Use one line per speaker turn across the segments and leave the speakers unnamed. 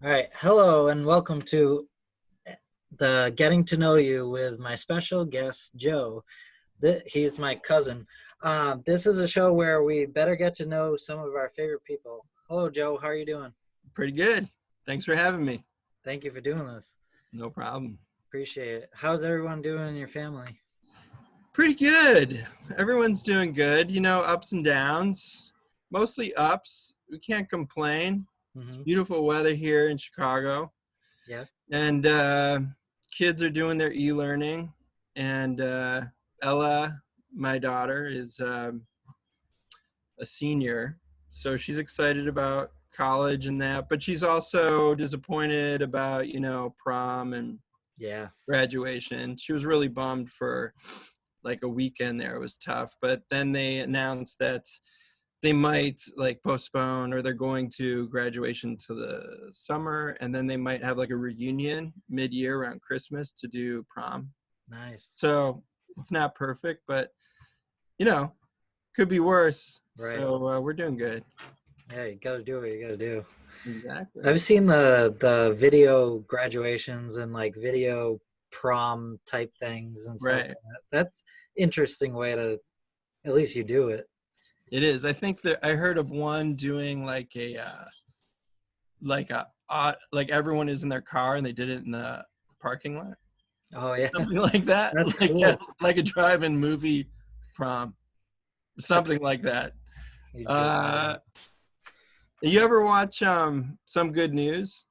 All right. Hello and welcome to the Getting to Know You with my special guest, Joe. He's my cousin. This is a show where we better get to know some of our favorite people. Hello, Joe. How are you doing?
Pretty good. Thanks for having me.
Thank you for doing this.
No problem.
Appreciate it. How's everyone doing in your family?
Pretty good. Everyone's doing good. Ups and downs. Mostly ups. We can't complain. It's
Mm-hmm.
beautiful weather here in Chicago.
Yeah.
And kids are doing their e-learning. And Ella, my daughter, is a senior. So she's excited about college and that. But she's also disappointed about, prom and
Yeah.
graduation. She was really bummed for like a weekend there. It was tough, but then they announced that they might like postpone, or they're going to graduation to the summer, and then they might have like a reunion mid-year around Christmas to do prom.
Nice.
So it's not perfect, but could be worse.
Right.
So we're doing good.
Yeah, you gotta do what you gotta do.
Exactly.
I've seen the video graduations and like video prom type things and stuff
Right.
like that. That's interesting way to, at least you do it.
It is. I think that I heard of one doing like like everyone is in their car and they did it in the parking lot.
Oh yeah.
Something like that.
That's
like,
cool.
yeah, like a drive-in movie prom. Something like that. You ever watch Some Good News?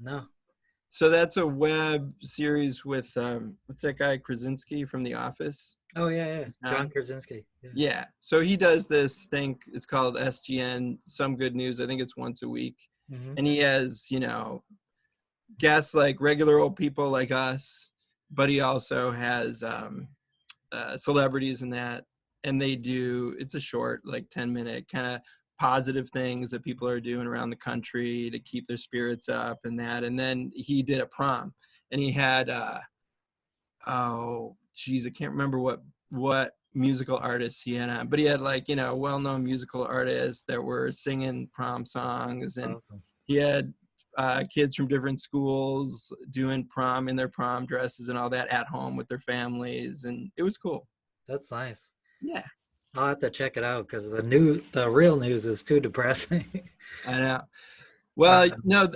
No.
So that's a web series with what's that guy Krasinski from The Office?
Oh yeah. John Krasinski.
Yeah. So he does this thing. It's called SGN, Some Good News. I think it's once a week.
Mm-hmm.
And he has, guests like regular old people like us, but he also has celebrities in that. And they do, it's a short, like 10-minute kind of positive things that people are doing around the country to keep their spirits up and that. And then he did a prom, and he had, I can't remember what musical artists he had on, but he had like, well-known musical artists that were singing prom songs, and
awesome.
He had kids from different schools doing prom in their prom dresses and all that at home with their families, and it was cool.
That's nice.
Yeah.
I'll have to check it out because the real news is too depressing.
I know. Well,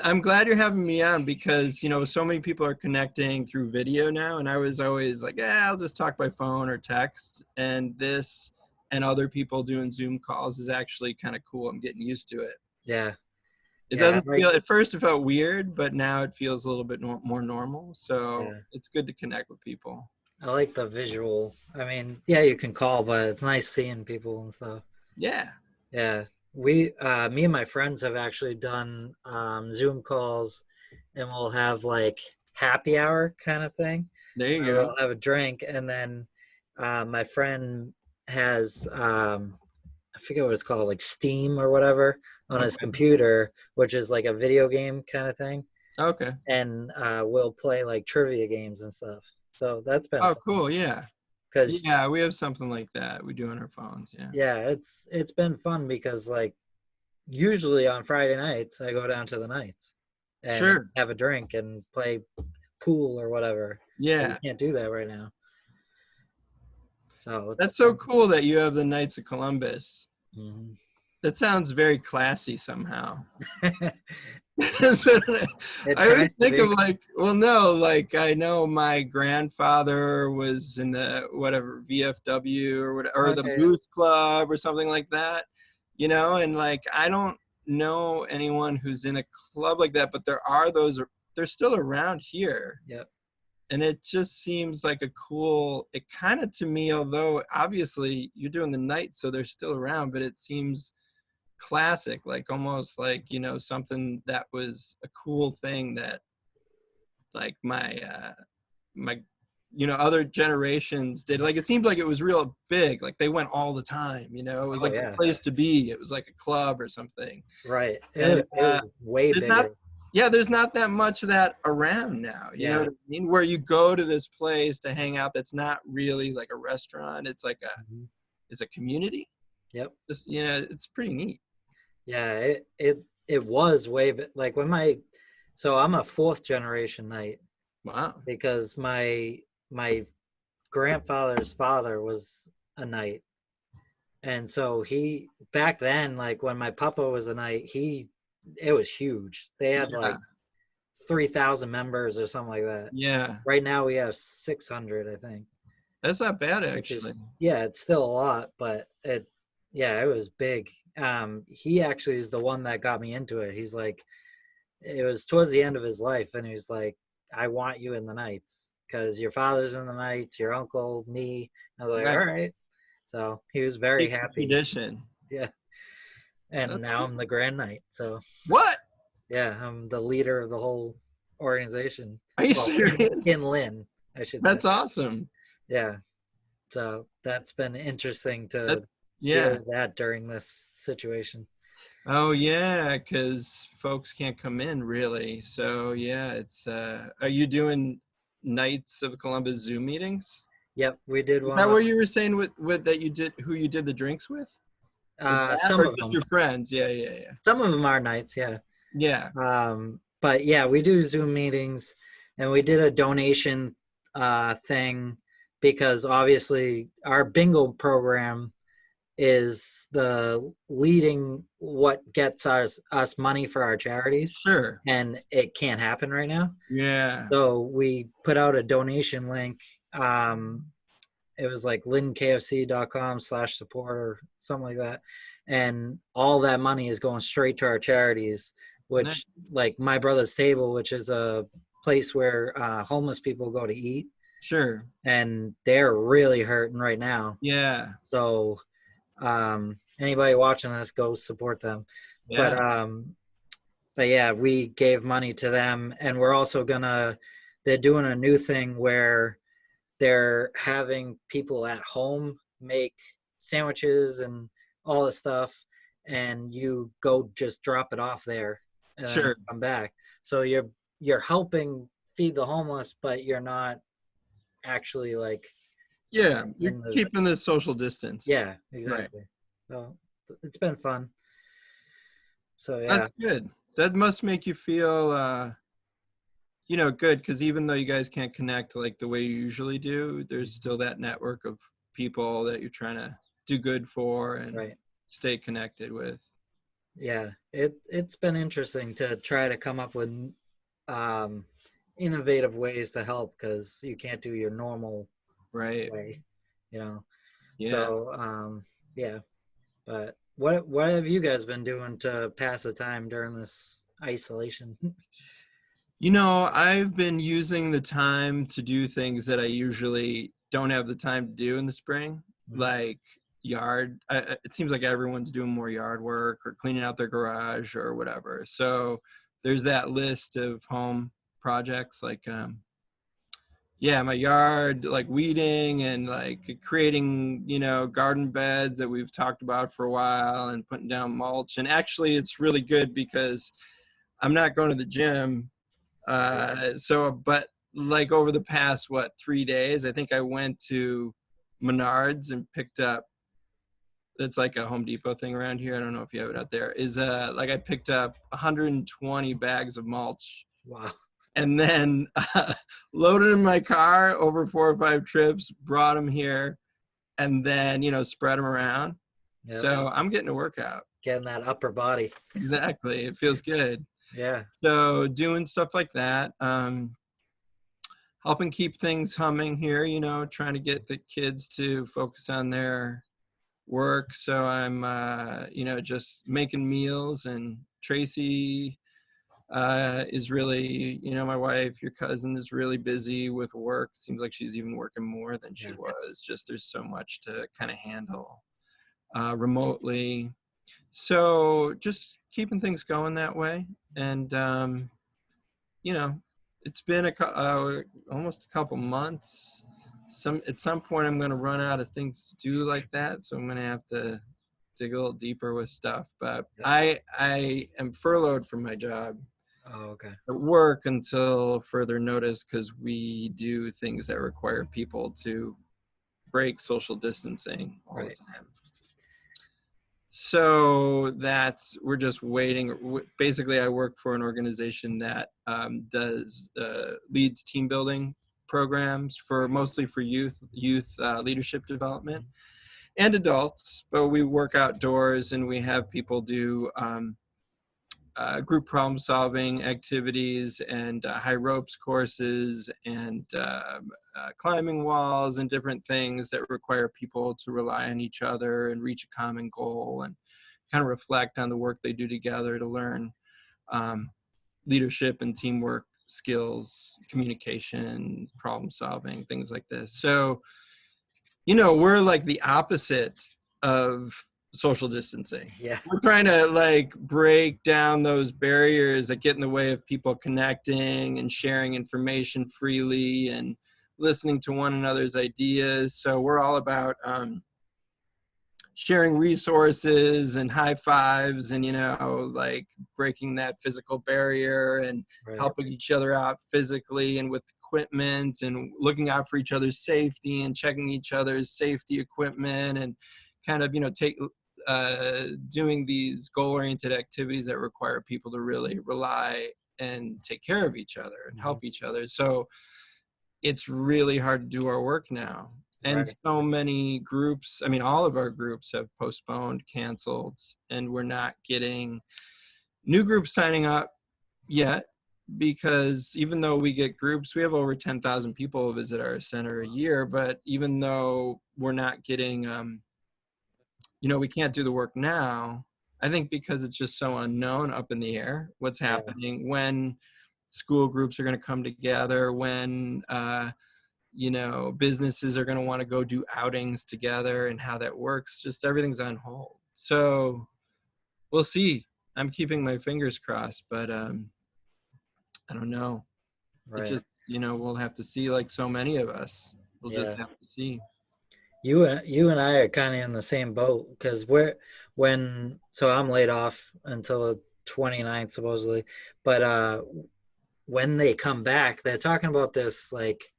I'm glad you're having me on because, so many people are connecting through video now. And I was always like, I'll just talk by phone or text. And this and other people doing Zoom calls is actually kind of cool. I'm getting used to it.
Yeah.
It doesn't feel, at first it felt weird, but now it feels a little bit more normal. So It's good to connect with people.
I like the visual. I mean, yeah, you can call, but it's nice seeing people and stuff.
Yeah.
Yeah. Me and my friends have actually done Zoom calls, and we'll have like happy hour kind of thing.
There you go.
We'll have a drink, and then my friend has I forget what it's called, like Steam or whatever on his computer, which is like a video game kind of thing.
Okay.
And we'll play like trivia games and stuff. So that's been fun.
Cool. Yeah.
Because
we have something like that we do on our phones.
Yeah, it's been fun because like usually on Friday nights I go down to the nights and have a drink and play pool or whatever.
Yeah.
You can't do that right now. So
that's so cool that you have the Knights of Columbus.
Mm-hmm.
That sounds very classy somehow. I always think of like, I know my grandfather was in the whatever VFW or whatever, or the Blues Club or something like that, and like I don't know anyone who's in a club like that, but there are those. They're still around here.
Yep.
And it just seems like it kind of to me, although obviously you're doing the night, so they're still around, but it seems classic, like almost like, something that was a cool thing that like my other generations did. Like it seemed like it was real big, like they went all the time, it was a place to be. It was like a club or something.
Right. It was way bigger.
There's not that much of that around now. You know what I mean? Where you go to this place to hang out that's not really like a restaurant. It's like it's a community.
Yep.
Just, it's pretty neat.
Yeah, it was way like when my So I'm a fourth generation knight
Wow.
because my grandfather's father was a knight. And so he back then, like when my papa was a knight, it was huge. They had
Yeah.
like 3,000 members or something like that.
Yeah.
Right now we have 600, I think,
That's not bad
which
actually.
is, yeah, it's still a lot, but yeah, it was big. He actually is the one that got me into it. He's like, it was towards the end of his life, and he was like, I want you in the Knights because your father's in the Knights, your uncle, me. I was like,
Right.
all right. So he was very
Keep the
happy.
tradition.
Yeah. And
That's
now I'm
cool.
the Grand Knight. So
What?
yeah, I'm the leader of the whole organization.
Are you
Well, in
serious?
Lynn, I should say.
That's awesome.
Yeah. So that's been interesting
That,
to deal
yeah.
with that during this situation.
Oh yeah, because folks can't come in really. So yeah, it's are you doing Knights of Columbus Zoom meetings?
Yep, we did
Is
one
that
with
what you were saying with that you did who you did the drinks with? With that
some
or
of
just
them.
your friends? Yeah, yeah, yeah.
Some of them are Knights, yeah.
Yeah,
But yeah, we do Zoom meetings, and we did a donation thing because obviously our bingo program is the leading what gets us money for our charities,
sure.
and it can't happen right now.
Yeah.
So we put out a donation link. It was like linkfc.com/support or something like that, and all that money is going straight to our charities,
Nice.
which like My Brother's Table, which is a place where homeless people go to eat,
Sure.
and they're really hurting right now.
Yeah.
So anybody watching this, go support them. but
Yeah.
um but yeah, we gave money to them, and we're also gonna they're doing a new thing where they're having people at home make sandwiches and all this stuff, and you go just drop it off there and then you
Sure.
come back. So you're helping feed the homeless, but you're not actually like
Yeah. You're
in the
keeping the social distance.
yeah,
Right.
exactly. So it's been fun. So yeah,
That's good. That must make you feel good because even though you guys can't connect like the way you usually do, there's still that network of people that you're trying to do good for and
right.
stay connected with.
Yeah, it's been interesting to try to come up with um, innovative ways to help because you can't do your normal
Right.
way, you know.
Yeah.
So yeah, but what have you guys been doing to pass the time during this isolation?
I've been using the time to do things that I usually don't have the time to do in the spring, like yard. It seems like everyone's doing more yard work or cleaning out their garage or whatever. So there's that list of home projects like yeah, my yard, like weeding and like creating, garden beds that we've talked about for a while and putting down mulch. And actually, it's really good because I'm not going to the gym. But like over the past, 3 days, I think I went to Menards and picked up, it's like a Home Depot thing around here. I don't know if you have it out there. Is like I picked up 120 bags of mulch
Wow.
and then loaded in my car over 4 or 5 trips, brought them here, and then spread them around.
Yep.
So I'm getting a workout.
Getting that upper body.
Exactly, it feels good.
Yeah.
So doing stuff like that, helping keep things humming here. Trying to get the kids to focus on their work. So I'm, just making meals, and Tracy is really, my wife, your cousin, is really busy with work. Seems like she's even working more than she
Yeah.
was. Just there's so much to kind of handle remotely. So just keeping things going that way. And, you know, it's been almost a couple months. At some point, I'm going to run out of things to do like that. So I'm going to have to dig a little deeper with stuff. But
Yep.
I am furloughed from my job
Oh, okay.
at work until further notice because we do things that require people to break social distancing all the
Right.
time. So we're just waiting. Basically, I work for an organization that does leads team building programs for mostly for youth leadership development and adults. But we work outdoors and we have people do group problem solving activities and high ropes courses and climbing walls and different things that require people to rely on each other and reach a common goal and kind of reflect on the work they do together to learn um, leadership and teamwork skills, communication, problem solving, things like this. So, we're like the opposite of social distancing.
Yeah.
We're trying to like break down those barriers that get in the way of people connecting and sharing information freely and listening to one another's ideas. So we're all about sharing resources and high fives and like breaking that physical barrier and
Right.
helping each other out physically and with equipment and looking out for each other's safety and checking each other's safety equipment and kind of doing these goal-oriented activities that require people to really rely and take care of each other and
Mhm.
help each other. So it's really hard to do our work now. And
Right.
so many groups, I mean, all of our groups have postponed, canceled, and we're not getting new groups signing up yet because even though we get groups, we have over 10,000 people visit our center a year, but even though we're not getting, we can't do the work now, I think because it's just so unknown up in the air, what's
Yeah.
happening, when school groups are going to come together, when, businesses are going to want to go do outings together and how that works. Just everything's on hold. So we'll see. I'm keeping my fingers crossed, but I don't know. It
Right.
just, we'll have to see like so many of us. We'll just
Yeah.
have to see.
You and I are kind of in the same boat because so I'm laid off until the 29th supposedly, but when they come back, they're talking about this like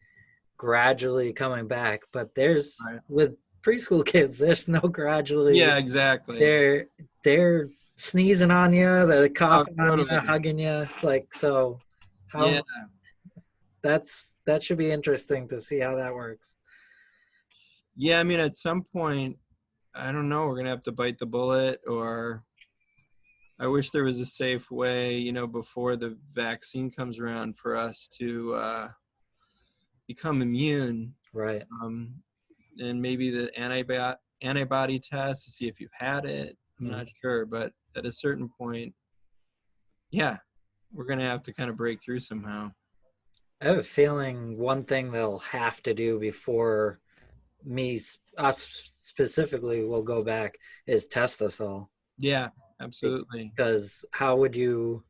gradually coming back, but there's
Right.
with preschool kids, there's no gradually.
Yeah, exactly.
They're sneezing on you, they're
Oh,
coughing on you,
totally.
hugging you, like so.
Yeah.
How that should be interesting to see how that works.
Yeah. I mean, at some point, I don't know, we're going to have to bite the bullet, or I wish there was a safe way, before the vaccine comes around for us to become immune.
Right.
Um, and maybe the antibody test to see if you've had it. I'm
Mhm.
not sure, but at a certain point, yeah, we're going to have to kind of break through somehow.
I have a feeling one thing they'll have to do before us specifically will go back is test us all.
Yeah, absolutely.
Because how would you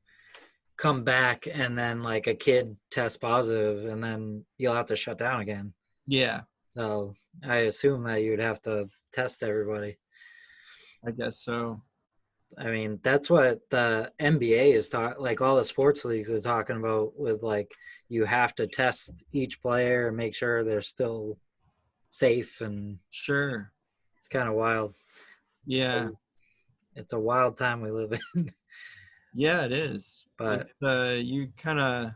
come back and then like a kid test positive and then you'll have to shut down again?
Yeah,
So I assume that you'd have to test everybody.
I guess so.
I mean, that's what the NBA is talking, like all the sports leagues are talking about with like you have to test each player and make sure they're still safe, and
Sure.
it's kind of wild.
Yeah.
So it's a wild time we live in.
Yeah, it is.
But
It's you kind of,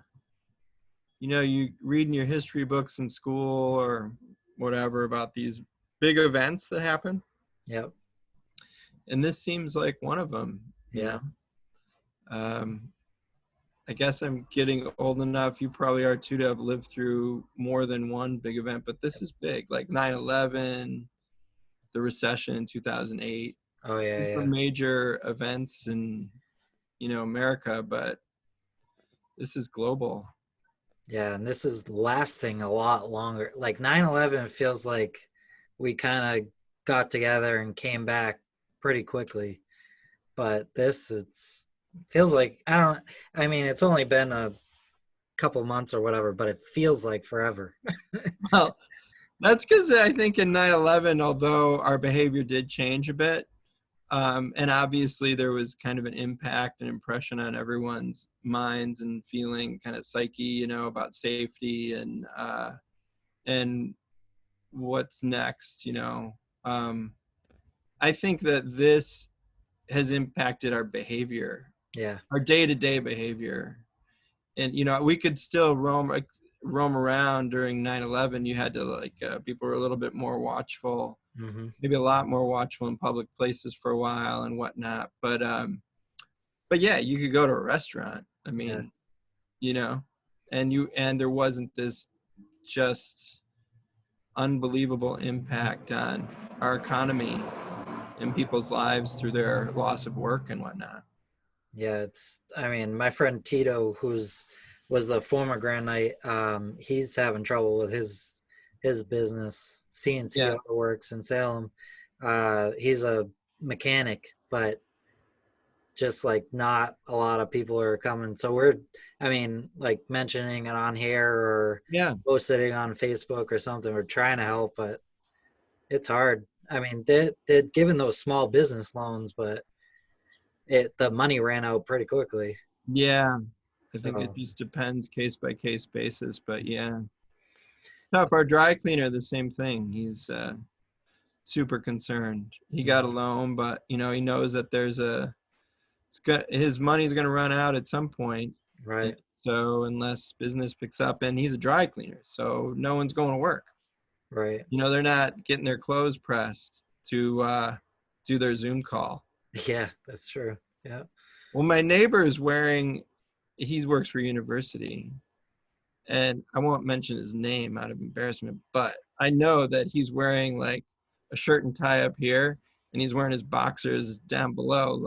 you read in your history books in school or whatever about these big events that happen,
yep,
and this seems like one of them,
yeah,
Um, I guess I'm getting old enough. You probably are too, to have lived through more than one big event, but this is big, like 9/11, the recession in 2008.
oh yeah,
These were
yeah,
major events in, America, but this is global.
yeah. And this is lasting a lot longer. Like 9/11 feels like we kind of got together and came back pretty quickly. But this, it's feels like I mean, it's only been a couple months or whatever, but it feels like forever.
Well, that's because I think in 9/11, although our behavior did change a bit, and obviously there was kind of an impact and impression on everyone's minds and feeling kind of psyche, about safety and what's next. Um, I think that this has impacted our behavior,
Yeah.
our day-to-day behavior. And we could still roam around during 9/11. You had to people were a little bit more watchful,
Hmm.
maybe a lot more watchful in public places for a while and whatnot. But yeah, you could go to a restaurant. I
Yeah.
mean, you know, and there wasn't this just unbelievable impact on our economy and people's lives through their loss of work and whatnot.
Yeah, I mean, my friend Tito, was the former Grand Knight, he's having trouble with his business, CNC
Yeah.
Auto Works in Salem. He's a mechanic, but just like not a lot of people are coming. So I mean, like mentioning it on here or
Yeah.
posting it on Facebook or something. We're trying to help, but it's hard. I mean, they're giving those small business loans, but the money ran out pretty quickly.
Yeah. I think it
So
just depends case by case basis, but yeah, it's tough. Our dry cleaner, the same thing. He's super concerned. He got a loan, but he knows that his money's going to run out at some point. And
right,
so unless business picks up, and he's a dry cleaner, so no one's going to work.
right.
They're not getting their clothes pressed to do their Zoom call.
Yeah, that's true. Yeah.
Well, my neighbor is he works for university, and I won't mention his name out of embarrassment, but I know that he's wearing like a shirt and tie up here, and he's wearing his boxers down below.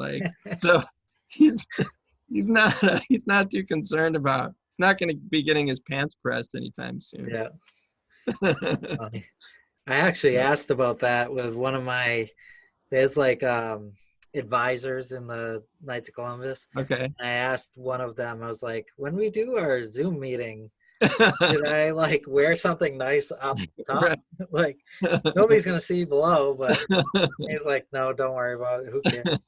So he's he's not too concerned about. He's not going to be getting his pants pressed anytime soon.
Yeah. Funny. I actually asked about that with one of there's like advisors in the Knights of Columbus.
Okay.
I asked one of them, I was like, when we do our Zoom meeting, should I like wear something nice up top?
Right.
Like nobody's gonna see below, but he's like, no, don't worry about it. Who cares?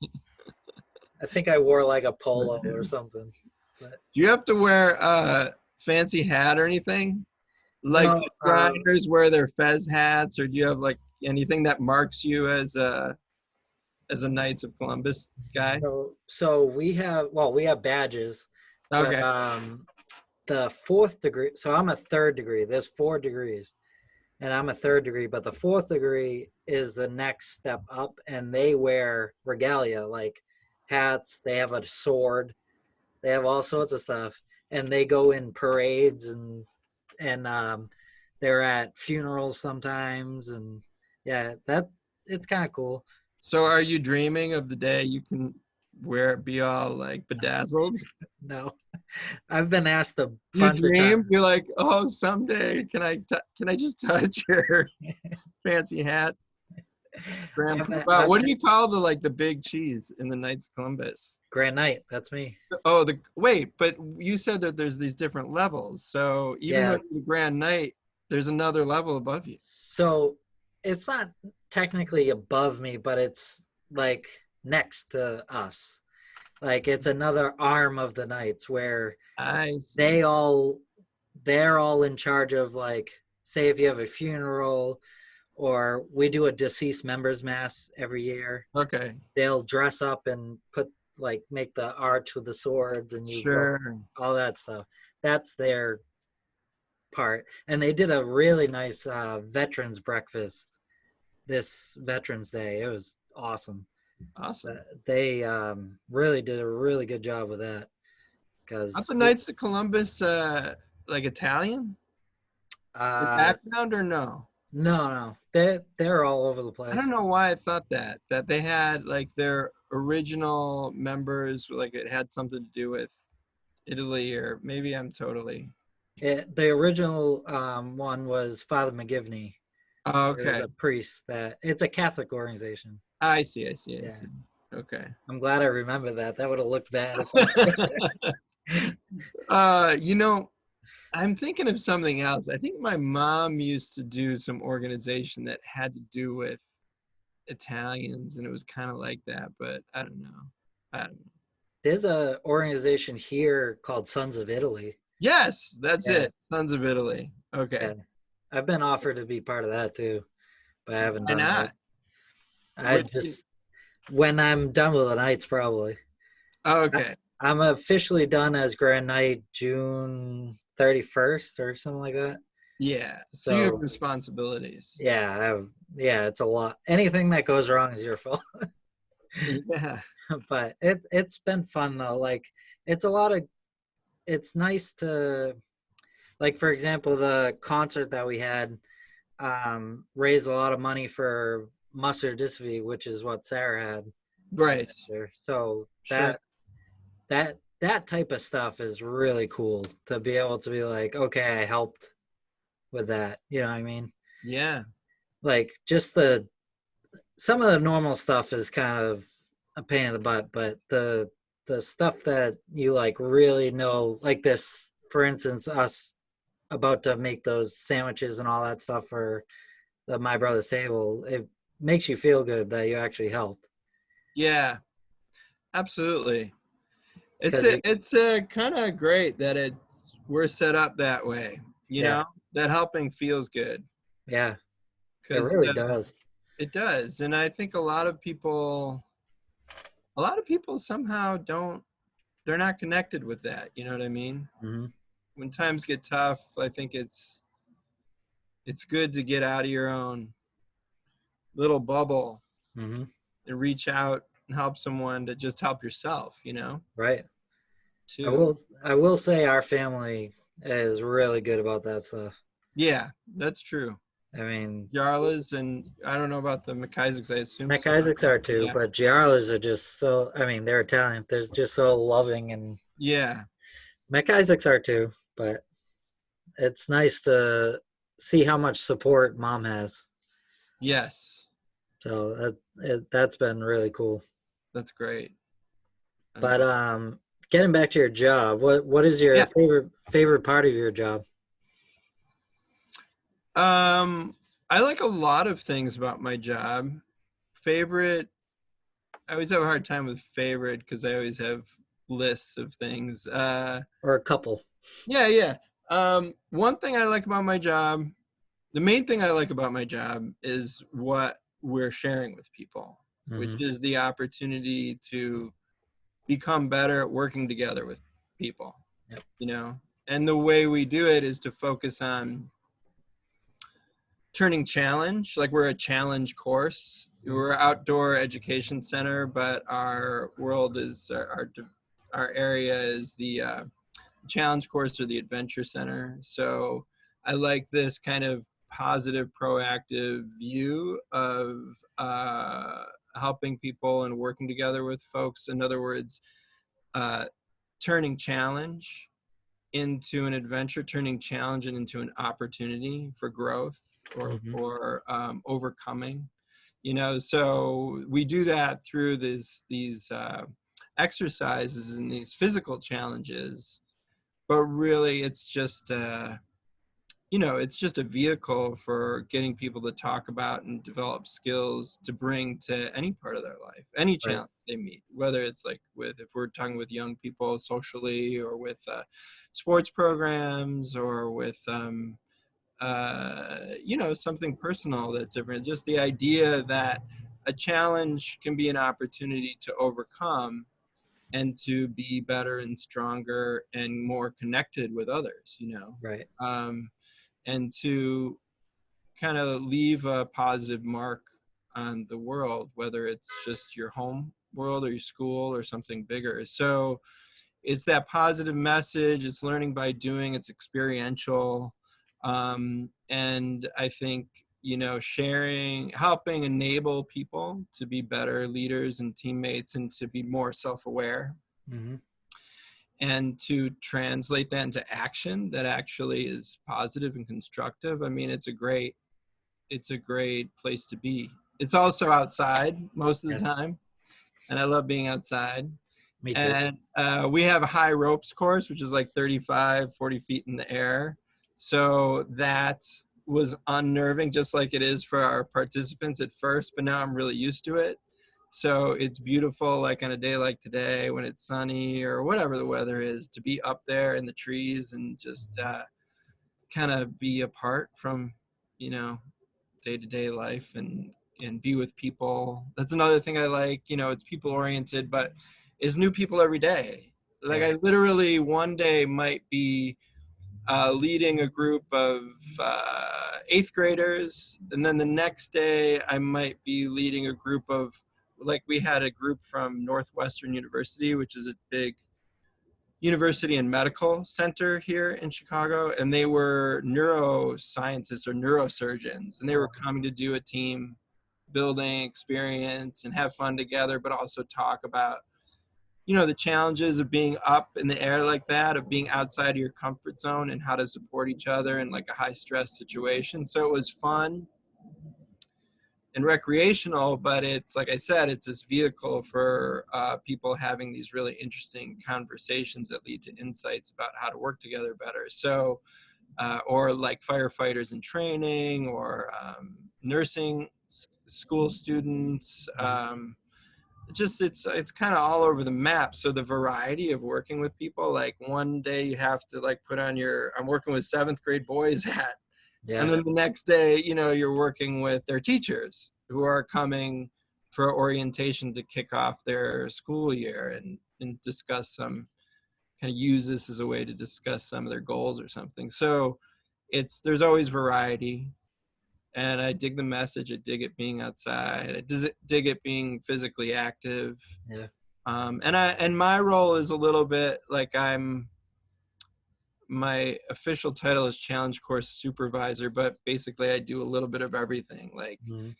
I think I wore like a polo or something. But
Do you have to wear a fancy hat or anything? Like
no,
the riders wear their fez hats, or do you have like anything that marks you as a Knights of Columbus guy?
so we have badges, but
Okay.
the fourth degree. So I'm a third degree. There's 4 degrees, and I'm a third degree. But the fourth degree is the next step up, and they wear regalia like hats. They have a sword. They have all sorts of stuff, and they go in parades and they're at funerals sometimes, and yeah, it's kind of cool.
So are you dreaming of the day you can be all like bedazzled?
No, I've been asked a
You
bunch of
dream?
times.
You're like, oh, someday can I just touch your fancy hat?
I've
What do you call the big cheese in the Knights of Columbus?
Grand Knight, that's me.
Oh, wait, but you said that there's these different levels. So even though
Yeah.
you're the Grand Knight, there's another level above you.
So it's not technically above me, but it's like next to us. Like it's another arm of the Knights where
I see.
they're all in charge of, like, say if you have a funeral or we do a deceased members mass every year,
Okay.
they'll dress up and make the arch with the swords and
Sure.
all that stuff. That's their part. And they did a really nice veterans breakfast this Veterans Day. It was awesome.
Awesome.
They really did a really good job with that
Aren't
because
the Knights of Columbus like Italian? The background or no?
no, they're all over the
I don't
place.
know why I thought that they had like their original members, like it had something to do with Italy, or maybe I'm totally.
The original one was Father McGivney.
Oh,
It was
okay.
a priest. That it's a Catholic organization.
I see. I
Yeah,
see. Okay.
I'm glad I remember that. That would have looked bad if I.
uh, you know, I'm thinking of something else. I think my mom used to do some organization that had to do with Italians, and it was kind of like that, but I don't know. I don't know.
There's a organization here called Sons of Italy.
Yes, that's
Yeah,
it. Sons of Italy. Okay.
yeah. I've been offered to be part of that too, but I haven't
Why
done that.
not?
I
What?
just when I'm done with the nights, probably. I,
Okay.
I'm officially done as Grand Knight June 31st or something like that.
Yeah. So you have
So
responsibilities.
yeah, yeah, it's a lot. Anything that goes wrong is your fault.
Yeah.
But it's been fun though. Like it's a lot of it's nice to, like, for example, the concert that we had raised a lot of money for muscular dystrophy, which is what Sarah had
Right.
last year. So
Sure.
that type of stuff is really cool to be able to be like, okay, I helped with that. You know what I mean?
Yeah.
Like just the some of the normal stuff is kind of a pain in the butt, but the stuff that you like really know, like this, for instance, us about to make those sandwiches and all that stuff for the My Brother's Table, it makes you feel good that you actually helped.
Yeah. Absolutely. It's
Because
kind of great that we're set up that way. You
yeah,
know, that helping feels good
yeah, it
because
really does.
it does, and I think a lot of people somehow don't. They're not connected with that. You know what I mean?
Hmm.
When times get tough, I think it's good to get out of your own little bubble
Hmm.
and reach out and help someone to just help yourself.
Right. I
Too.
will. I will say our family is really good about that stuff.
Yeah, that's true.
I mean,
Jarla's, and I don't know about the McIsaacs. I assume
Mac
so.
Isaacs are too,
Yeah.
but Giarlos are just so. I mean, they're Italian. They're just so loving, and
Yeah.
Mac Isaacs are too. But it's nice to see how much support mom has.
Yes.
So that's been really cool.
That's great. I'm
But
glad.
getting back to your job, what is your
Yeah.
favorite part of your job?
Um, I like a lot of things about my job. Favorite, I always have a hard time with favorite because I always have lists of things.
Or a couple?
Yeah, yeah. One thing I like about my job, the main thing I like about my job is what we're sharing with people, which
Hmm.
is the opportunity to become better at working together with people,
Yep.
you know? And the way we do it is to focus on turning challenge, like we're a challenge course.
Hmm.
We're an outdoor education center, but our world is our area is the challenge course or the adventure center. So I like this kind of positive, proactive view of helping people and working together with folks. In other words, uh, turning challenge into an adventure, turning challenge into an opportunity for growth or
Hmm.
for overcoming. So we do that through these exercises and these physical challenges, but really it's just a vehicle for getting people to talk about and develop skills to bring to any part of their life, any
Right.
challenge they meet, whether it's like if we're talking with young people socially or with sports programs or with, something personal that's different. Just the idea that a challenge can be an opportunity to overcome and to be better and stronger and more connected with others.
Right.
And to kind of leave a positive mark on the world, whether it's just your home world or your school or something bigger. So it's that positive message. It's learning by doing. It's experiential, and I think sharing, helping enable people to be better leaders and teammates, and to be more self-aware,
Hmm.
and to translate that into action that actually is positive and constructive. I mean, it's a great place to be. It's also outside most of
Yeah.
the time, and I love being outside.
Me too.
And we have a high ropes course, which is like 35, 40 feet in the air. So that was unnerving, just like it is for our participants at first, but now I'm really used to it. So it's beautiful, like on a day like today when it's sunny or whatever the weather is, to be up there in the trees and just kind of be apart from, you know, day-to-day life and and be with people. That's another thing I like. You know, it's people oriented, but is new people every day. Like
Yeah.
I literally one day might be leading a group of eighth graders, and then the next day I might be leading a group of, like, we had a group from Northwestern University, which is a big university and medical center here in Chicago, and they were neuroscientists or neurosurgeons, and they were
Oh,
coming to do a team building experience and have fun together, but also talk about, you know, the challenges of being up in the air like that, of being outside of your comfort zone, and how to support each other in like a high stress situation. So it was fun and recreational, but it's, like I said, it's this vehicle for people having these really interesting conversations that lead to insights about how to work together better. So, or like firefighters in training, or nursing school students.
mhm.
It's kind of all over the map. So the variety of working with people, like one day you have to like put on your I'm working with seventh grade boys hat, and
Yeah.
then the next day, you know, you're working with their teachers who are coming for orientation to kick off their school year, and discuss some, kind of use this as a way to discuss some of their goals or something. So there's always variety, and I dig the message. I dig it being outside. Dig it being physically active.
Yeah.
And my role is a little bit like my official title is challenge course supervisor, but basically I do a little bit of everything. Like
Mhm.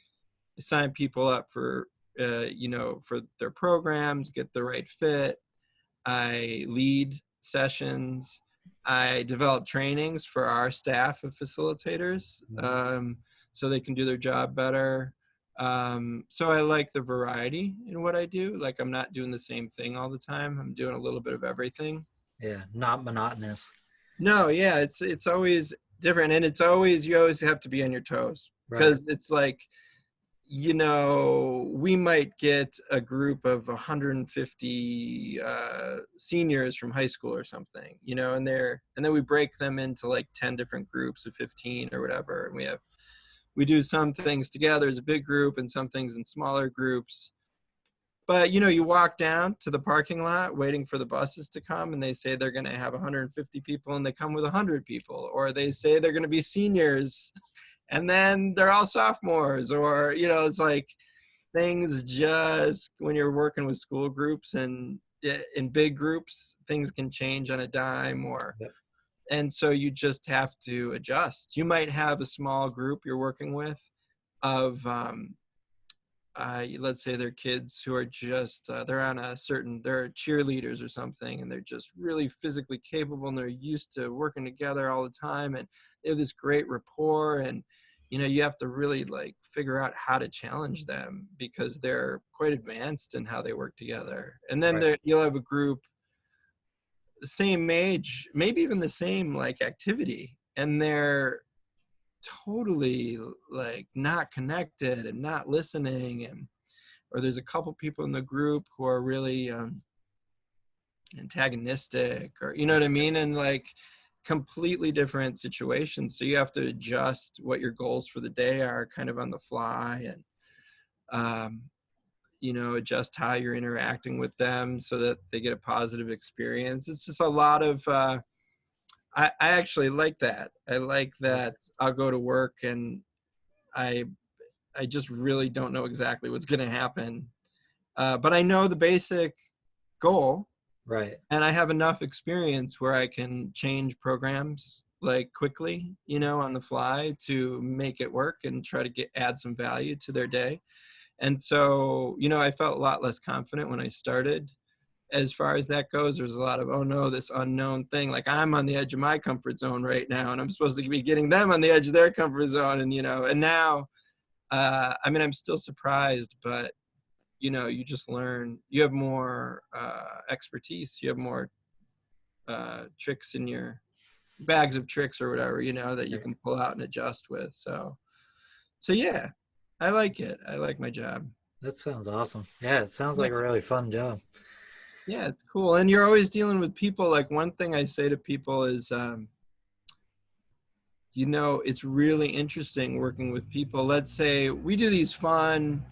I sign people up for, you know, for their programs, get the right fit. I lead sessions. I develop trainings for our staff of facilitators,
Mhm.
so they can do their job better. So I like the variety in what I do. Like I'm not doing the same thing all the time. I'm doing a little bit of everything.
Yeah. Not monotonous.
No, yeah, it's always different, and it's always, you always have to be on your toes,
Right.
because it's like, you know, we might get a group of 150 seniors from high school or something, you know, and then we break them into like 10 different groups of 15 or whatever, and we do some things together as a big group and some things in smaller groups. But you know, you walk down to the parking lot waiting for the buses to come, and they say they're going to have 150 people, and they come with 100 people, or they say they're going to be seniors, and then they're all sophomores, or you know, it's like things just, when you're working with school groups and in big groups, things can change on a dime, or
Yep.
and so you just have to adjust. You might have a small group you're working with of let's say they're kids who are just they're on a certain, they're cheerleaders or something, and they're just really physically capable, and they're used to working together all the time, and they have this great rapport, and you know, you have to really like figure out how to challenge them because they're quite advanced in how they work together. And then
Right.
you'll have a group the same age, maybe even the same like activity, and they're totally like not connected and not listening, and or there's a couple people in the group who are really antagonistic, or you know what I mean, and like completely different situations. So you have to adjust what your goals for the day are kind of on the fly, and um, you know, adjust how you're interacting with them so that they get a positive experience. It's just a lot of I actually like that. I like
Yeah.
that I'll go to work and I I just really don't know exactly what's going to happen, but I know the basic goal,
Right.
and I have enough experience where I can change programs like quickly, you know, on the fly to make it work and try to add some value to their day. And so, you know, I felt a lot less confident when I started. As far as that goes, there's a lot of, oh no, this unknown thing. Like I'm on the edge of my comfort zone right now, and I'm supposed to be getting them on the edge of their comfort zone. And, you know, and now, I mean, I'm still surprised, but you know, you just learn, you have more expertise, you have more tricks in your bags of tricks or whatever, you know, that you
Right.
can pull out and adjust with. So yeah, I like it. I like my job.
That sounds awesome. Yeah, it sounds
Yeah.
like a really fun job.
Yeah, it's cool. And you're always dealing with people. Like one thing I say to people is, it's really interesting working with people. Let's say we do these fun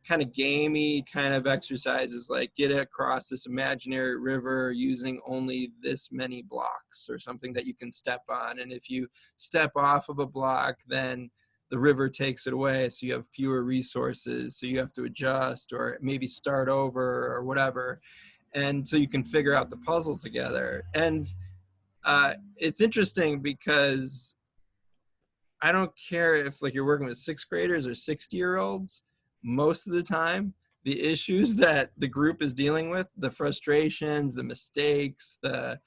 kind of gamey kind of exercises, like get across this imaginary river using only this many blocks or something that you can step on. And if you step off of a block, then the river takes it away. So you have fewer resources. So you have to adjust or maybe start over or whatever. And so you can figure out the puzzle together. And it's interesting because I don't care if like you're working with sixth graders or 60-year-olds, most of the time, the issues that the group is dealing with, the frustrations, the mistakes, the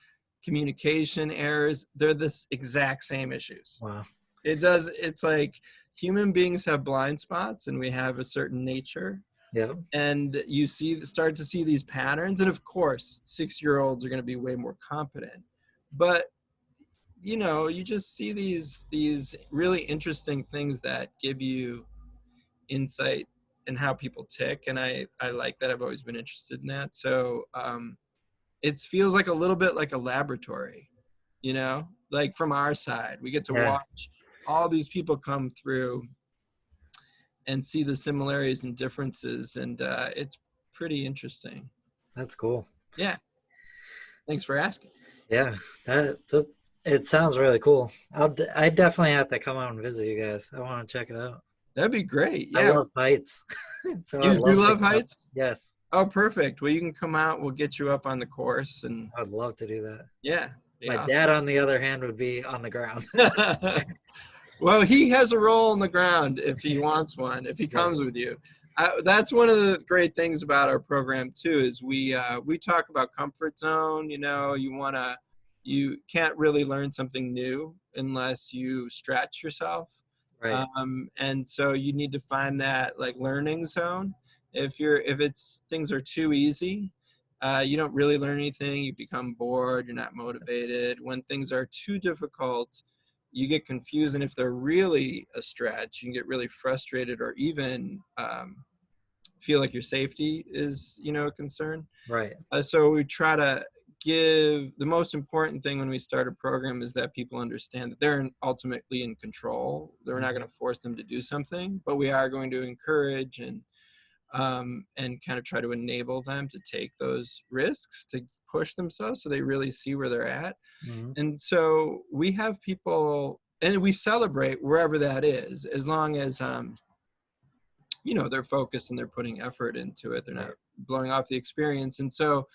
communication errors, they're the exact same issues.
Wow.
It's like human beings have blind spots and we have a certain nature.
Yeah.
And you start to see these patterns. And of course, 6-year-olds are going to be way more competent. But you just see these really interesting things that give you insight in how people tick, and I like that. I've always been interested in that. So it feels like a little bit like a laboratory, like from our side we get to
Yeah.
watch all these people come through and see the similarities and differences, and it's pretty interesting.
That's cool.
Yeah, thanks for asking.
Yeah, that it sounds really cool. I definitely have to come out and visit you guys. I want to check it out.
That'd be great.
I
Yeah.
love heights, so I'd
You
love to
love
come up.
heights?
Yes,
Oh, perfect. Well, you can come out. We'll get you up on the course, and
I'd love to do that.
yeah, be
My
awesome.
dad, on the other hand, would be on the ground.
Well, he has a role on the ground if he wants one, if he comes with you. That's one of the great things about our program too, is we talk about comfort zone. You can't really learn something new unless you stretch yourself.
Right,
And so you need to find that like learning zone. If things are too easy, you don't really learn anything. You become bored. You're not motivated. When things are too difficult, you get confused. And if they're really a stretch, you can get really frustrated or even feel like your safety is, a concern.
right.
So we try to give the most important thing when we start a program is that people understand that they're ultimately in control. We're not going to force them to do something, but we are going to encourage and kind of try to enable them to take those risks, to push themselves so they really see where they're at.
Mm-hmm.
And so we have people, and we celebrate wherever that is, as long as they're focused and they're putting effort into it. They're not blowing off the experience. And so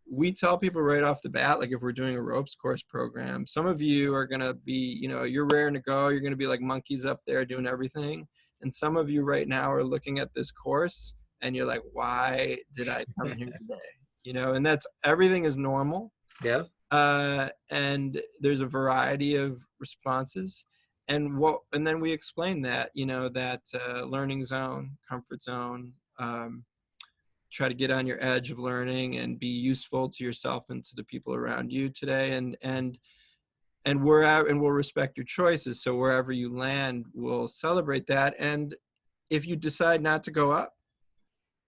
we tell people right off the bat, like if we're doing a ropes course program, some of you are going to be, you're raring to go. You're going to be like monkeys up there doing everything. And some of you right now are looking at this course and you're like, why did I come here today? And that's, everything is normal.
Yeah.
And there's a variety of responses. And then we explain that, that learning zone, comfort zone, try to get on your edge of learning and be useful to yourself and to the people around you today. And we'll respect your choices. So wherever you land, we'll celebrate that. And if you decide not to go up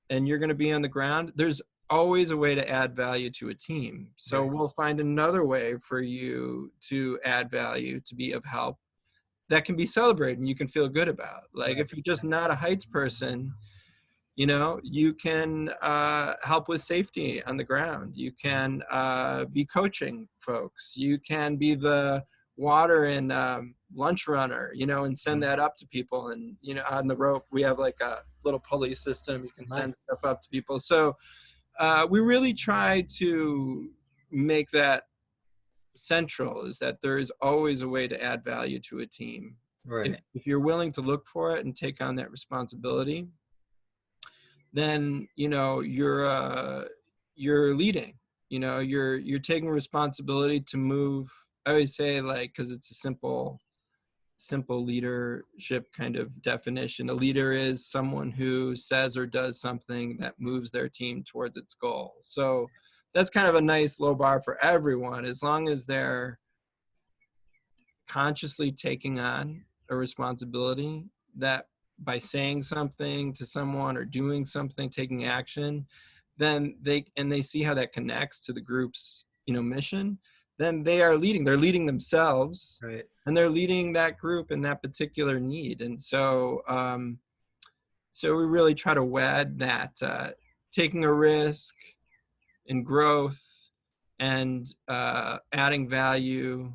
and you're going to be on the ground, there's always a way to add value to a team. So we'll find another way for you to add value, to be of help, that can be celebrated and you can feel good about. Like if you're just not a heights person, you can help with safety on the ground. You can be coaching folks. You can be the water and lunch runner, and send that up to people. And, on the rope, we have like a little pulley system. You can send stuff up to people. So we really try to make that central, is that there is always a way to add value to a team.
Right.
If you're willing to look for it and take on that responsibility, then you're leading. You're taking responsibility to move. I always say, like, because it's a simple leadership kind of definition. A leader is someone who says or does something that moves their team towards its goal. So that's kind of a nice low bar for everyone, as long as they're consciously taking on a responsibility, that by saying something to someone or doing something, taking action, then they see how that connects to the group's mission, then they are leading. They're leading themselves,
Right.
and they're leading that group in that particular need. And so, so we really try to wed that taking a risk and growth and adding value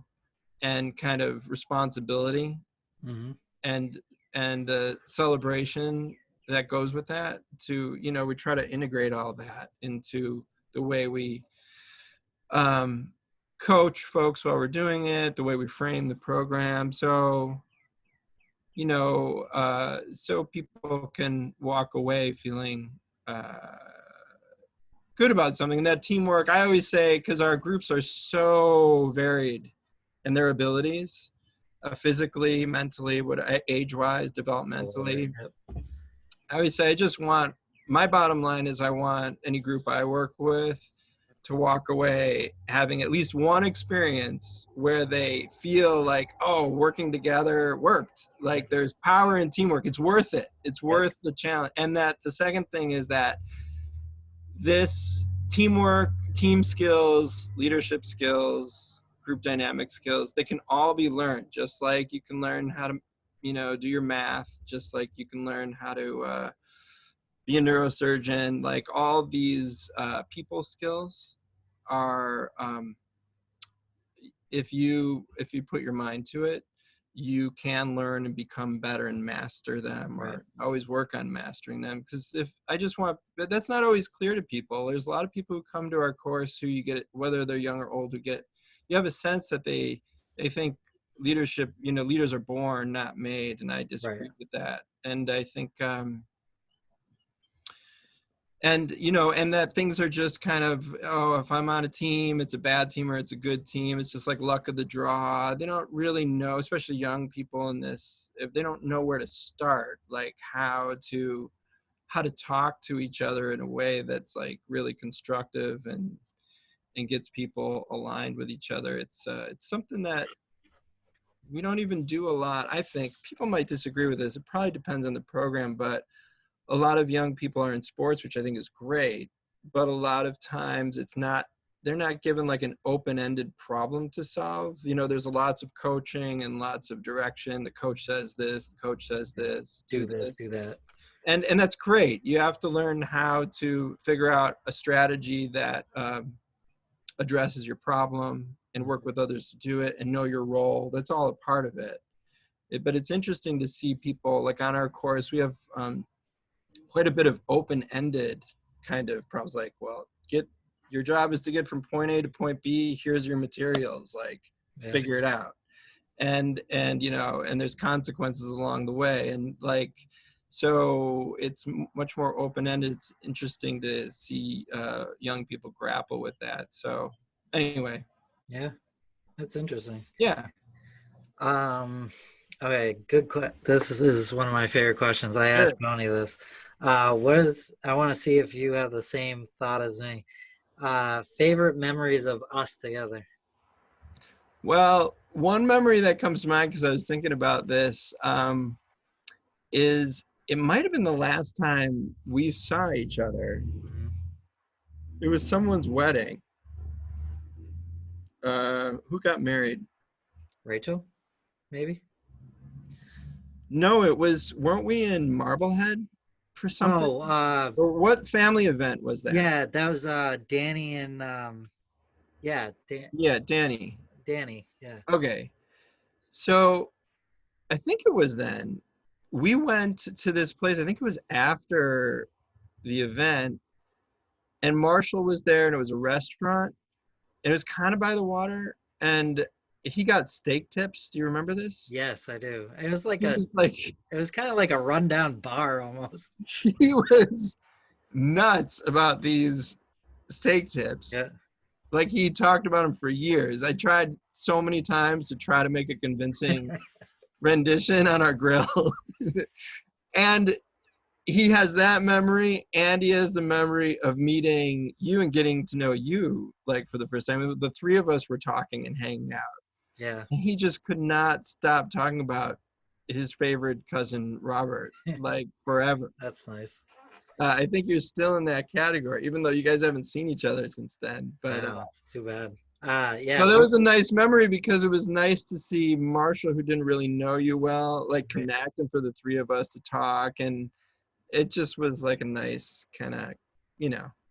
and kind of responsibility
Mm-hmm.
and the celebration that goes with that. To, you know, we try to integrate all that into the way we coach folks while we're doing it, the way we frame the program. So, you know, so people can walk away feeling good about something. And that teamwork, I always say, because our groups are so varied in their abilities, physically, mentally, age-wise,
Or,
developmentally.
yep.
I always say, I just want, my bottom line is I want any group I work with to walk away having at least one experience where they feel like, oh, working together worked. Like there's power in teamwork. It's worth it. It's
Yep.
worth the challenge. And that the second thing is that this teamwork, team skills, leadership skills, group dynamic skills, they can all be learned. Just like you can learn how to, you know, do your math, just like you can learn how to be a neurosurgeon. Like all these people skills are, if you put your mind to it, you can learn and become better and master them,
Right.
or always work on mastering them. Because if I just want, but that's not always clear to people. There's a lot of people who come to our course who you get, whether they're young or old, who get, you have a sense that they think leadership, you know, leaders are born, not made. And I
Right.
disagree with that. And I think, and you know, and that things are just kind of, oh, if I'm on a team, it's a bad team or it's a good team, it's just like luck of the draw. They don't really know, especially young people in this, if they don't know where to start, like how to talk to each other in a way that's like really constructive and gets people aligned with each other. It's something that we don't even do a lot. I think people might disagree with this, it probably depends on the program, but a lot of young people are in sports, which I think is great, but a lot of times it's not, they're not given like an open-ended problem to solve. You know, there's lots of coaching and lots of direction. The coach says this, the coach says this,
Do
do
this,
this.
do that.
And that's great. You have to learn how to figure out a strategy that addresses your problem and work with others to do it and know your role. That's all a part of it. But it's interesting to see people, like on our course, we have quite a bit of open-ended kind of problems, like, well, your job is to get from point A to point B, here's your materials, like figure it out. And you know, and there's consequences along the way, and like, so it's much more open-ended. It's interesting to see young people grapple with that. So anyway,
Yeah, that's interesting.
yeah,
Okay, good. This is one of my favorite questions. I
sure.
asked Tony this. What is? I want to see if you have the same thought as me. Favorite memories of us together.
Well, one memory that comes to mind, because I was thinking about this, is it might have been the last time we saw each other.
Mhm.
It was someone's wedding. Who got married?
Rachel, maybe.
No, it was, weren't we in Marblehead for something?
Oh,
Or what family event was that?
yeah, that was Danny and yeah,
Yeah, Danny.
Danny. Yeah.
Okay. So I think it was then. We went to this place, I think it was after the event, and Marshall was there, and it was a restaurant. It was kind of by the water, and he got steak tips. Do you remember this?
Yes, I do. It was like
He
a.
was like,
It was kind of like a rundown bar almost.
he was nuts about these steak tips.
Yeah.
Like he talked about them for years. I tried so many times to try to make a convincing rendition on our grill. And he has that memory, and he has the memory of meeting you and getting to know you like for the first time. The three of us were talking and hanging out.
Yeah.
And he just could not stop talking about his favorite cousin Robert, like forever.
That's nice.
I think you're still in that category, even though you guys haven't seen each other since then.
I
But
know. It's too bad. Yeah,
Well, that was a nice memory because it was nice to see Marshall, who didn't really know you well, like
right.
connect, and for the three of us to talk, and it just was like a nice kind of,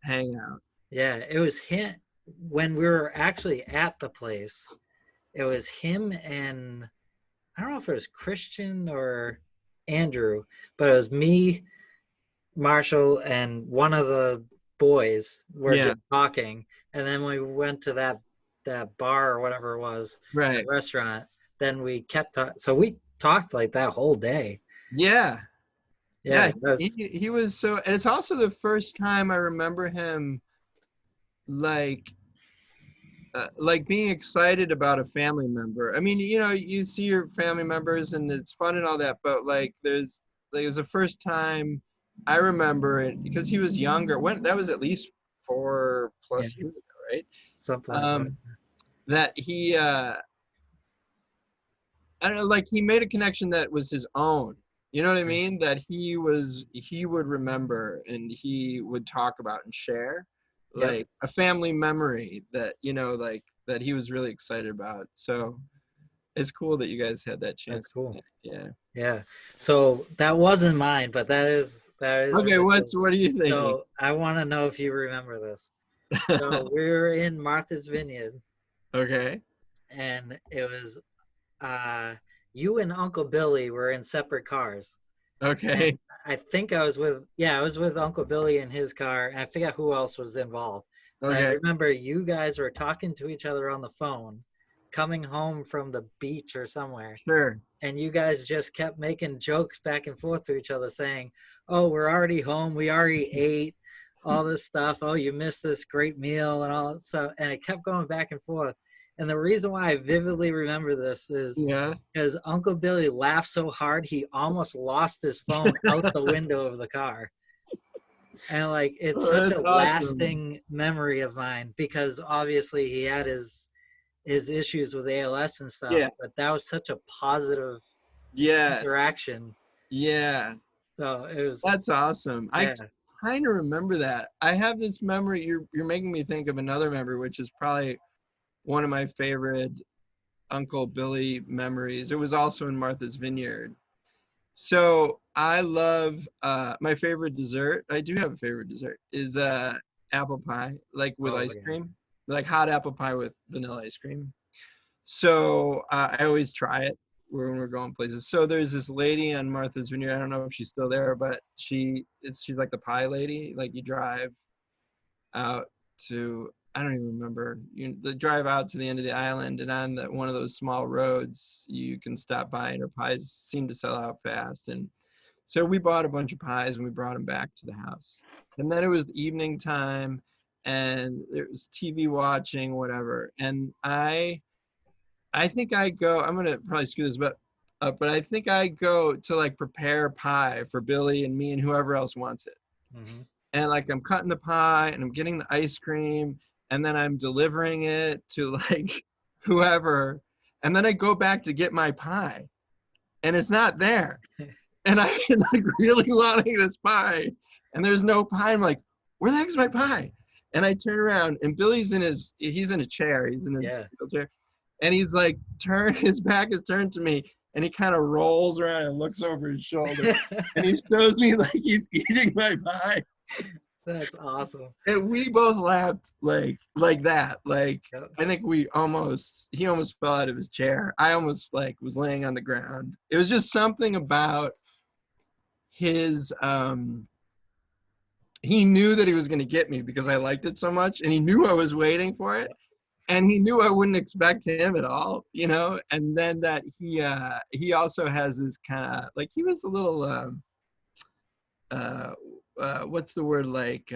hangout.
Yeah, it was him when we were actually at the place. It was him and I don't know if it was Christian or Andrew, but it was me, Marshall, and one of the boys were
Yeah,
just talking. And then we went to that bar or whatever it was, that
right.
restaurant. Then we kept talking. So we talked like that whole day.
Yeah,
Yeah,
yeah.
it
He,
was.
he was so, and it's also the first time I remember him like like being excited about a family member. I mean, you see your family members and it's fun and all that, but like it was the first time I remember it because he was younger. When that was at least four
Yeah,
plus years ago, right?
something like that.
Um, that he I don't know, like he made a connection that was his own. You know what I mean? That he would remember and he would talk about and share,
Yep,
like a family memory that like that he was really excited about. So it's cool that you guys had that
that's
chance to
cool.
connect. Yeah.
Yeah. So that wasn't mine, but that is
Okay,
really cool.
what are you thinking?
So I want to know if you remember this. So we were in Martha's Vineyard,
Okay.
and it was uh, you and Uncle Billy were in separate cars,
Okay.
and I was with Uncle Billy in his car, and I forget who else was involved, but I
Okay.
remember you guys were talking to each other on the phone, coming home from the beach or somewhere,
Sure.
and you guys just kept making jokes back and forth to each other saying, oh, we're already home, we already ate all this stuff, oh, you missed this great meal and all that stuff, and it kept going back and forth. And the reason why I vividly remember this is
Yeah.
because Uncle Billy laughed so hard he almost lost his phone out the window of the car. And like it's
Oh,
such
that's
a
awesome.
lasting memory of mine because obviously he had his issues with ALS and stuff,
Yeah.
but that was such a positive
Yes.
interaction.
Yeah.
So it was,
That's awesome. I
yeah,
kind of remember that. I have this memory. You're making me think of another memory, which is probably one of my favorite Uncle Billy memories. It was also in Martha's Vineyard. So I love my favorite dessert. I do have a favorite dessert is apple pie, like with
oh
ice
yeah,
cream, like hot apple pie with vanilla ice cream. So I always try it when we're going places. So there's this lady on Martha's Vineyard. I don't know if she's still there, but she's like the pie lady. Like you drive out to, I don't even remember. You the drive out to the end of the island, and on one of those small roads, you can stop by, and her pies seem to sell out fast. And so we bought a bunch of pies and we brought them back to the house. And then it was evening time, and there was TV watching, whatever. And I think I go. I'm gonna probably screw this, but I think I go to like prepare pie for Billy and me and whoever else wants it.
hmm
And like I'm cutting the pie and I'm getting the ice cream and then I'm delivering it to like whoever. And then I go back to get my pie and it's not there. And I'm like really wanting this pie and there's no pie. I'm like, where the heck is my pie? And I turn around and he's in a chair. He's in his
yeah.
wheelchair. And he's like, his back is turned to me and he kind of rolls around and looks over his shoulder. And he shows me like he's eating my pie.
That's awesome.
And we both laughed like that. Like
Yep.
I think he almost fell out of his chair. I almost like was laying on the ground. It was just something about his he knew that he was going to get me because I liked it so much and he knew I was waiting for it and he knew I wouldn't expect him at all, and then that he also has this kind of like he was a little uh what's the word like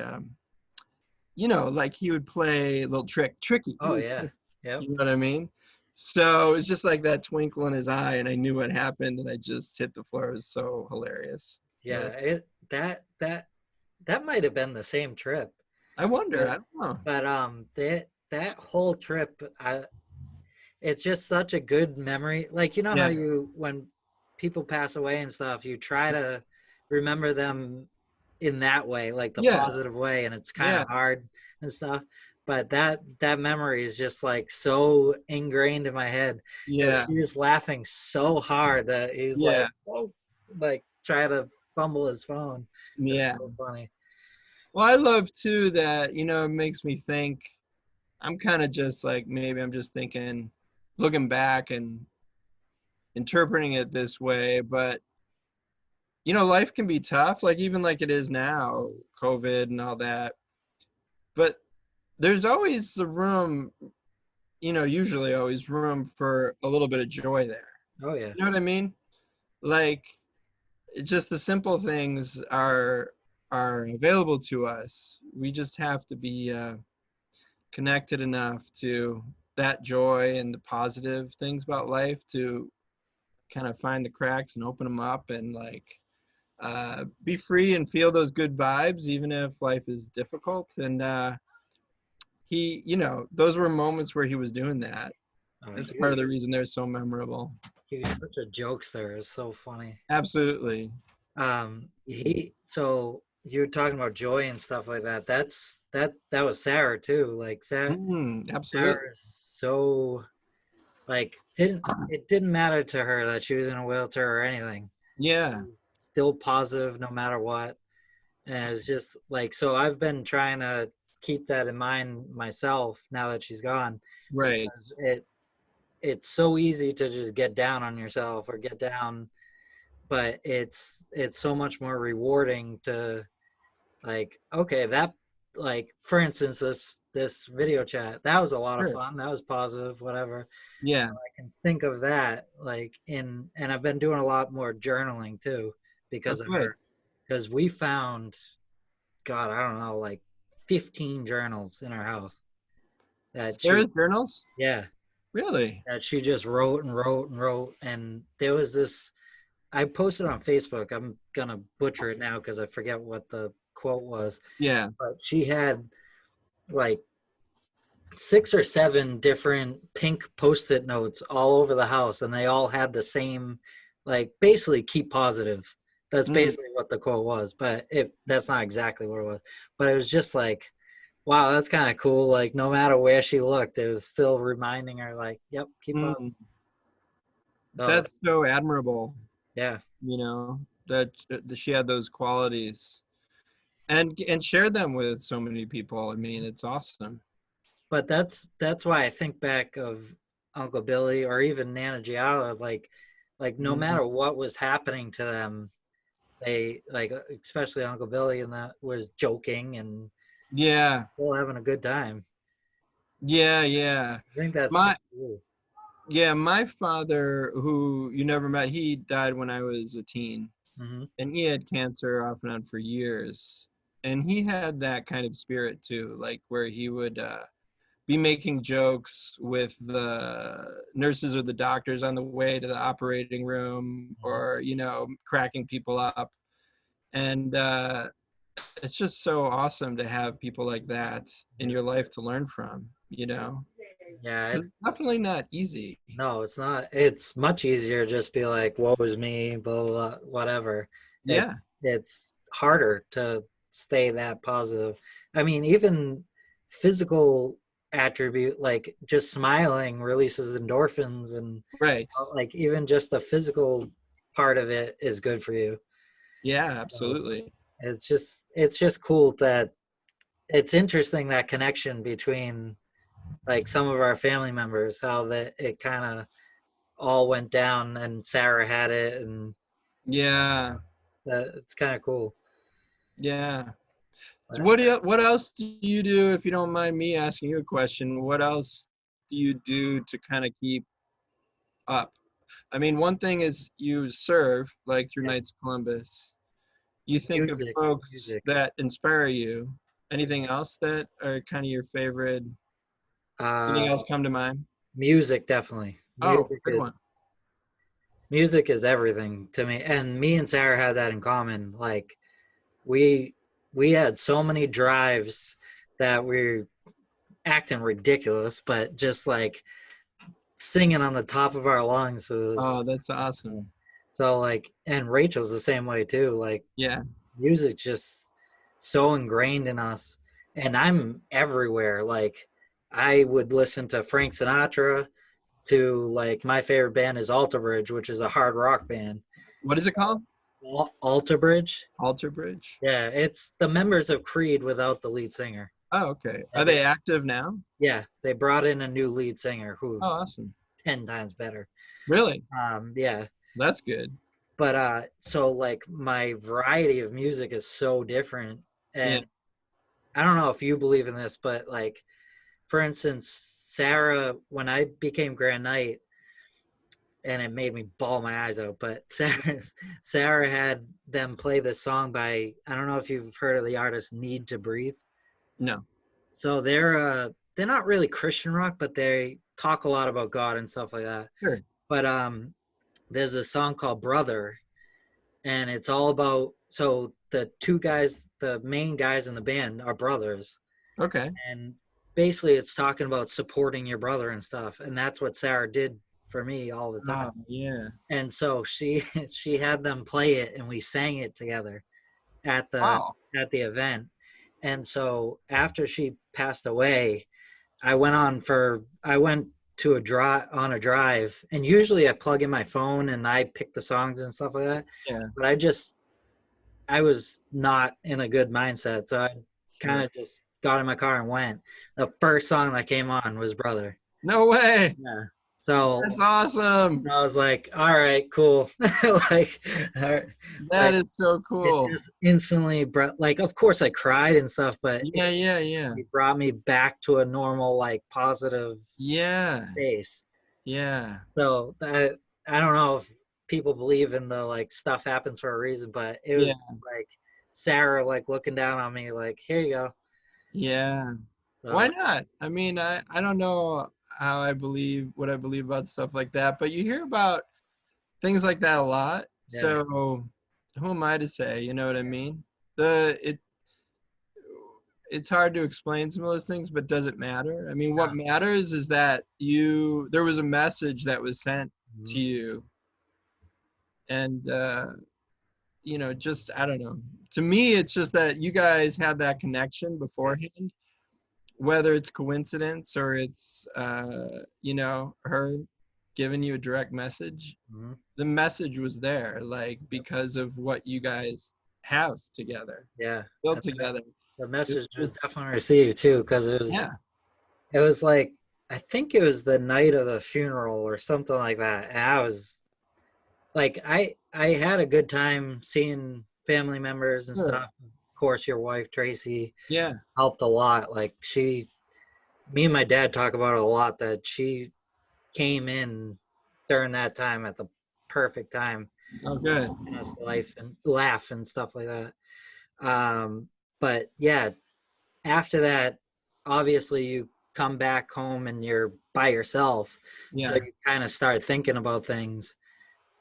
like he would play a little tricky. He
Oh
was,
yeah. Yep.
you know what I mean? So it was just like that twinkle in his eye, and I knew what happened, and I just hit the floor. It was so hilarious.
Yeah. That might have been the same trip,
I wonder.
but
I don't know.
that whole trip, it's just such a good memory. Like you know how
Yeah,
you when people pass away and stuff, you try to remember them in that way, like the
yeah,
positive way, and it's kind
yeah,
of hard and stuff. but that memory is just like so ingrained in my head because
Yeah.
he was laughing so hard that he's like,
Yeah.
oh, like try to fumble his phone. It was
Yeah.
so funny.
Well, I love too that, it makes me think. I'm kind of just like, maybe I'm just thinking, looking back and interpreting it this way, but life can be tough, like even like it is now, COVID and all that. But there's always the room, usually always room for a little bit of joy there.
Oh yeah.
You know what I mean? Like, it's just the simple things are available to us. We just have to be connected enough to that joy and the positive things about life to kind of find the cracks and open them up, and like be free and feel those good vibes even if life is difficult. And he, those were moments where he was doing that. That's
He
part of
was
the reason they're so memorable.
such a jokester. It's so funny.
Absolutely.
He so you're talking about joy and stuff like that. That was Sarah too. Like
Absolutely.
Sarah's so like didn't matter to her that she was in a wheelchair or anything.
Yeah.
Still positive no matter what. And it's just like so I've been trying to keep that in mind myself now that she's gone
Right.
because it's so easy to just get down on yourself or get down, but it's so much more rewarding to like okay that like for instance this video chat that was a lot of
Sure.
fun, that was positive whatever.
Yeah.
I can think of that like in and I've been doing a lot more journaling too because of
Okay.
her because we found god I don't know like 15 journals in our house that she
Sarah's journals?
yeah
Really?
that she just wrote and wrote and wrote and there was this I posted on Facebook. I'm gonna butcher it now because I forget what the quote was.
Yeah.
But she had like 6 or 7 different pink post-it notes all over the house, and they all had the same, like basically keep positive. That's
Mm,
basically what the quote was, but that's not exactly what it was. But it was just like, wow, that's kind of cool. Like no matter where she looked, it was still reminding her, like, yep, keep positive.
mm.
So
That's so admirable,
yeah,
you know, that she had those qualities and shared them with so many people. I mean, it's awesome.
but that's why I think back of Uncle Billy or even Nana Gialla, like no
Mhm.
matter what was happening to them, they like especially Uncle Billy and that was joking and
Yeah.
still having a good time.
Yeah, yeah.
I think that's so
My
cool.
yeah, my father, who you never met, he died when I was a teen,
Hmm.
and he had cancer off and on for years. And he had that kind of spirit too, like where he would be making jokes with the nurses or the doctors on the way to the operating room,
Hmm.
or cracking people up. And it's just so awesome to have people like that in
Yeah,
your life to learn from,
yeah.
because it's definitely not easy.
No, it's not. It's much easier to just be like, "Woe is me," blah blah, blah whatever. It
Yeah.
it's harder to stay that positive. I mean, even physical attribute like just smiling releases endorphins, and
Right.
like even just the physical part of it is good for you.
Yeah,
So
absolutely.
it's just cool that it's interesting that connection between like some of our family members, how that it kind of all went down and Sarah had it and
Yeah.
that it's kind of cool.
Yeah. So
But
what else do you do, if you don't mind me asking you a question? What else do you do to kind of keep up? I mean, one thing is you serve like through
yeah,
Knights of Columbus. You think of
music,
folks
music,
that inspire you. Anything else that are kind of your favorite?
uh,
Anything else come to mind?
music definitely.
Oh, good one.
Music is everything to me, and me and Sarah had that in common. Like we we had so many drives that we're acting ridiculous, but just like singing on the top of our lungs is
Oh, that's awesome.
so like and Rachel's the same way too. Like
Yeah.
music's just so ingrained in us and I'm everywhere. Like I would listen to Frank Sinatra, to like my favorite band is Alter Bridge, which is a hard rock band.
What is it called?
Alter Bridge.
Alter Bridge.
Yeah, it's the members of Creed without the lead singer.
Oh, okay. Are
And they,
they active now?
yeah, they brought in a new lead singer who
Oh, awesome.
10 times better.
Really?
Yeah,
That's good.
but so like my variety of music is so different,
Yeah.
and I don't know if you believe in this, but like for instance, Sarah, when I became Grand Knight, and it made me bawl my eyes out. But Sarah had them play this song by, I don't know if you've heard of the artist Need to Breathe.
No.
So they're not really Christian rock, but they talk a lot about God and stuff like that.
Sure.
But there's a song called Brother, and it's all about, so the two guys, the main guys in the band are brothers,
Okay.
and basically it's talking about supporting your brother and stuff, and that's what Sarah did for me all the time.
Oh, yeah.
And so she she had them play it, and we sang it together at the
Wow.
event. And so after she passed away, I went to a drive, on a drive, and usually I plug in my phone and I pick the songs and stuff like that.
Yeah.
But I was not in a good mindset, so I kind
Sure.
of just got in my car and went. The first song that came on was Brother.
No way.
Yeah. So
That's awesome.
I was like, all right, cool. like,
That
like
is so
it
cool.
just instantly brought, like, of course I cried and stuff, but
Yeah, yeah, yeah.
it brought me back to a normal, like, positive
Yeah.
space.
Yeah.
So I don't know if people believe in the like stuff happens for a reason, but it was
Yeah.
like Sarah like looking down on me, like, here you go.
Yeah. Why
So
not? I mean, I don't know how I believe what I believe about stuff like that, but you hear about things like that a lot.
yeah,
So who am I to say? You know what I mean? The it it's hard to explain some of those things, but does it matter? I mean, what
no,
matters is that there was a message that was sent to
mhm,
you, and just I don't know. To me, it's just that you guys had that connection
yeah,
beforehand, whether it's coincidence or it's her giving you a direct message.
mhm,
The message was there, like
yep,
because of what you guys have together,
yeah.
built
And
together.
the
It
message was
was,
definitely received too, because
yeah,
it was like, I think it was the night of the funeral or something like that, and I was like, I had a good time seeing family members and
sure,
stuff. Of course, your wife Tracy
yeah,
helped a lot. Like me and my dad talk about it a lot, that she came in during that time at the perfect time,
oh, good,
making us life and laugh and stuff like that. Um, but yeah, after that, obviously you come back home and you're by yourself, so
yeah,
you kind of start thinking about things.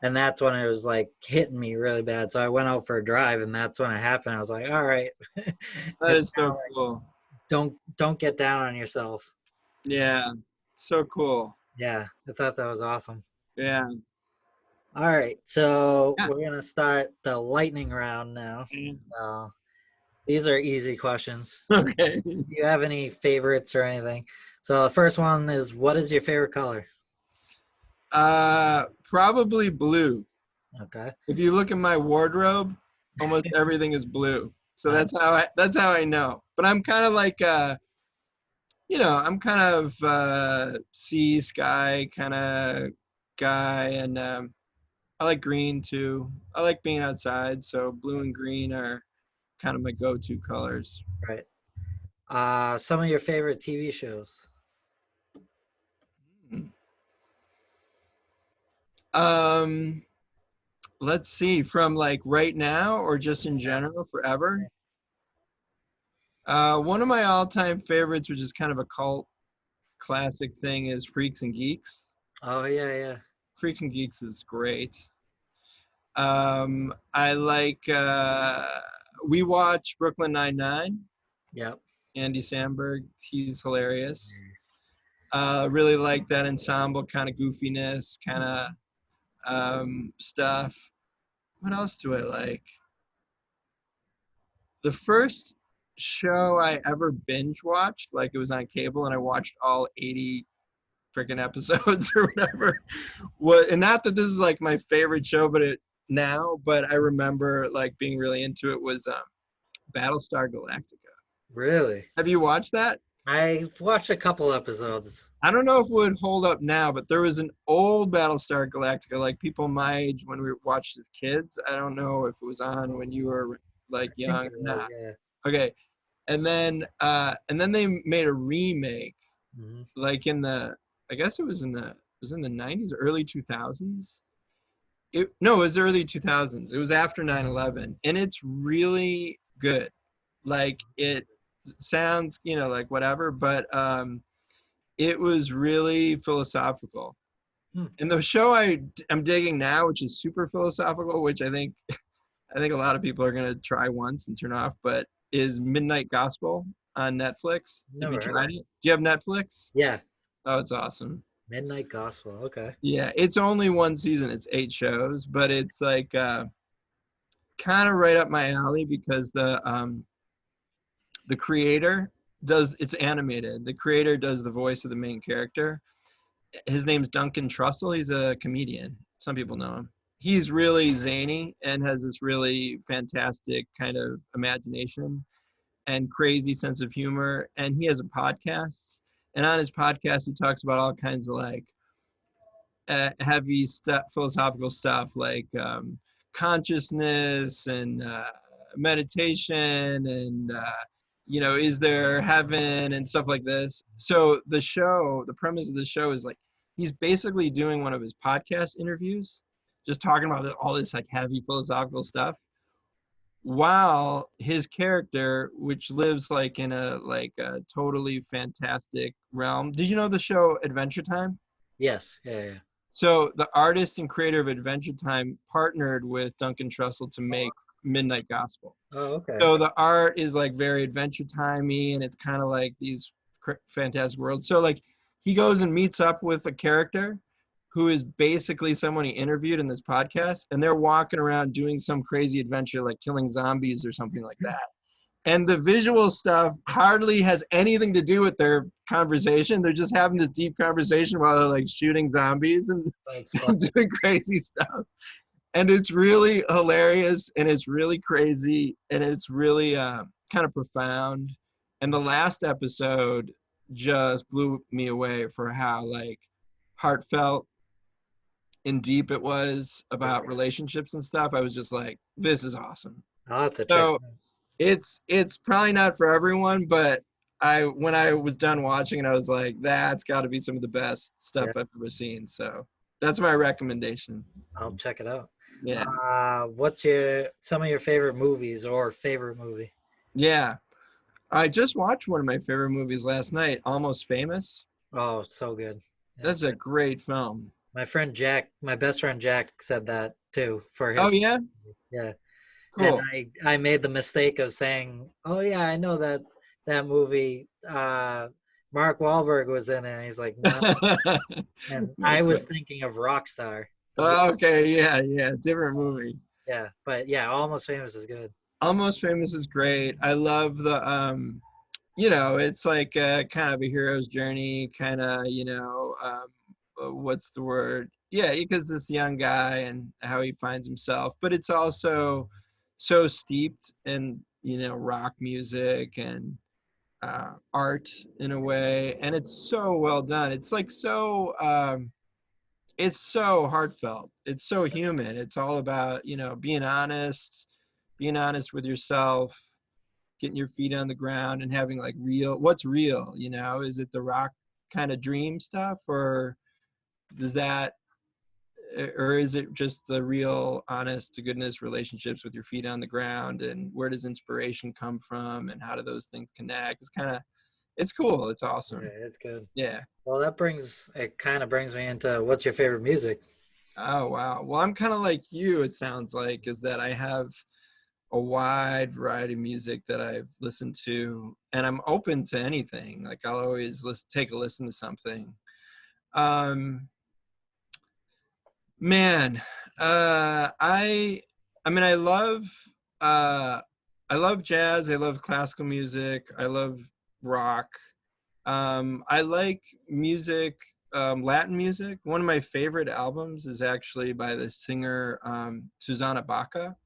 And that's when it was like hitting me really bad. So I went out for a drive, and that's when it happened. I was like, all right,
that
it's
is
kind
so
of like,
cool.
don't get down on yourself.
Yeah, so cool.
Yeah, I thought that was awesome.
Yeah,
All right, so
yeah.
we're gonna start the lightning round now.
Mm.
Uh, these are easy questions.
Okay.
Do you have any favorites or anything? So the first one is, what is your favorite color?
Probably blue.
Okay.
If you look at my wardrobe, almost everything is blue. So
Uh,
that's how I know. But I'm kind of like I'm kind of sea sky kind of guy, and I like green too. I like being outside, so blue and green are kind of my go-to colors.
right. Some of your favorite TV shows.
Hmm. Um, let's see, from like right now or just in
Yeah.
general, forever. One of my all-time favorites, which is kind of a cult classic thing, is Freaks and Geeks.
Oh yeah, yeah.
Freaks and Geeks is great. I like we watch Brooklyn Nine-Nine.
Yep.
Andy Samberg, he's hilarious. Really like that ensemble kind of goofiness, kind of stuff. What else do I like? The first show I ever binge watched. Like it was on cable and I watched all 80 freaking episodes or whatever. What, and not that this is like my favorite show, but I remember like being really into it was Battlestar Galactica.
Really?
Have you watched that?
I've watched a couple episodes.
I don't know if it would hold up now, but there was an old Battlestar Galactica, like people my age when we watched as kids. I don't know if it was on when you were like
I think
young
it
or
was,
not.
yeah.
Okay. And then they made a remake
Hmm.
like in the I guess it was in the 90s, early 2000s. No, it was early 2000s. It was after 9/11 and it's really good. Like it sounds, like whatever, but it was really philosophical.
Hmm.
And the show I'm digging now, which is super philosophical, which I think a lot of people are going to try once and turn off, but is Midnight Gospel on Netflix. Have you
Never heard of
tried
it.
it? Do you have Netflix?
Yeah.
Oh, it's awesome.
Midnight Gospel. Okay.
Yeah, it's only one season. It's 8 shows, but it's like kind of right up my alley because the creator it's animated. The creator does the voice of the main character. His name's Duncan Trussell. He's a comedian. Some people know him. He's really zany and has this really fantastic kind of imagination and crazy sense of humor. And he has a podcast. And on his podcast, he talks about all kinds of like heavy stuff, philosophical stuff like consciousness and meditation and is there heaven and stuff like this. So the premise of the show is like he's basically doing one of his podcast interviews, just talking about all this like heavy philosophical stuff, while his character, which lives like in a totally fantastic realm. Did you know the show Adventure Time?
Yes. Yeah. Yeah.
So the artist and creator of Adventure Time partnered with Duncan Trussell to make Midnight Gospel.
Oh, okay.
So the art is like very Adventure Timey, and it's kind of like these fantastic worlds. So like he goes and meets up with a character who is basically someone he interviewed in this podcast, and they're walking around doing some crazy adventure like killing zombies or something like that. And the visual stuff hardly has anything to do with their conversation. They're just having this deep conversation while they're like shooting zombies and
That's fun.
doing crazy stuff. And it's really hilarious and it's really crazy and it's really kind of profound. And the last episode just blew me away for how like heartfelt and deep it was about relationships and stuff. I was just like, this is awesome.
I'll have to check
So
it out.
it's probably not for everyone, but when I was done watching it, I was like, that's got to be some of the best stuff
Yeah,
I've ever seen. So that's my recommendation.
I'll check it out.
Yeah,
What's some of your favorite movies or favorite movie?
yeah. I just watched one of my favorite movies last night, Almost Famous.
Oh, so good. Yeah.
That's a great film.
My friend Jack, my best friend Jack said that too for
Oh
his.
yeah,
Yeah. And
cool.
I made the mistake of saying, "Oh yeah, I know that movie. Mark Wahlberg was in it." And he's like, "No." And I was thinking of Rockstar.
Okay, yeah, yeah, different movie.
Yeah, but yeah, Almost Famous is good.
Almost Famous is great. I love it's like kind of a hero's journey, kind of, what's the word? Yeah, because this young guy and how he finds himself, but it's also so steeped in, rock music and art in a way, and it's so well done. It's so heartfelt. It's so human. It's all about, being honest with yourself, getting your feet on the ground and having like what's real, is it the rock kind of dream stuff does that or is it just the real honest to goodness relationships with your feet on the ground, and where does inspiration come from and how do those things connect? It's cool. It's
Yeah,
awesome.
it's good.
Yeah.
Well, it kind of brings me into what's your favorite music?
Oh wow. Well, I'm kind of like you, it sounds like, is that I have a wide variety of music that I've listened to, and I'm open to anything. Like I'll always take a listen to something. Um, man, I mean, I love uh, I love jazz. I love classical music. I love rock. I like music, Latin music. One of my favorite albums is actually by the singer Susanna Baca,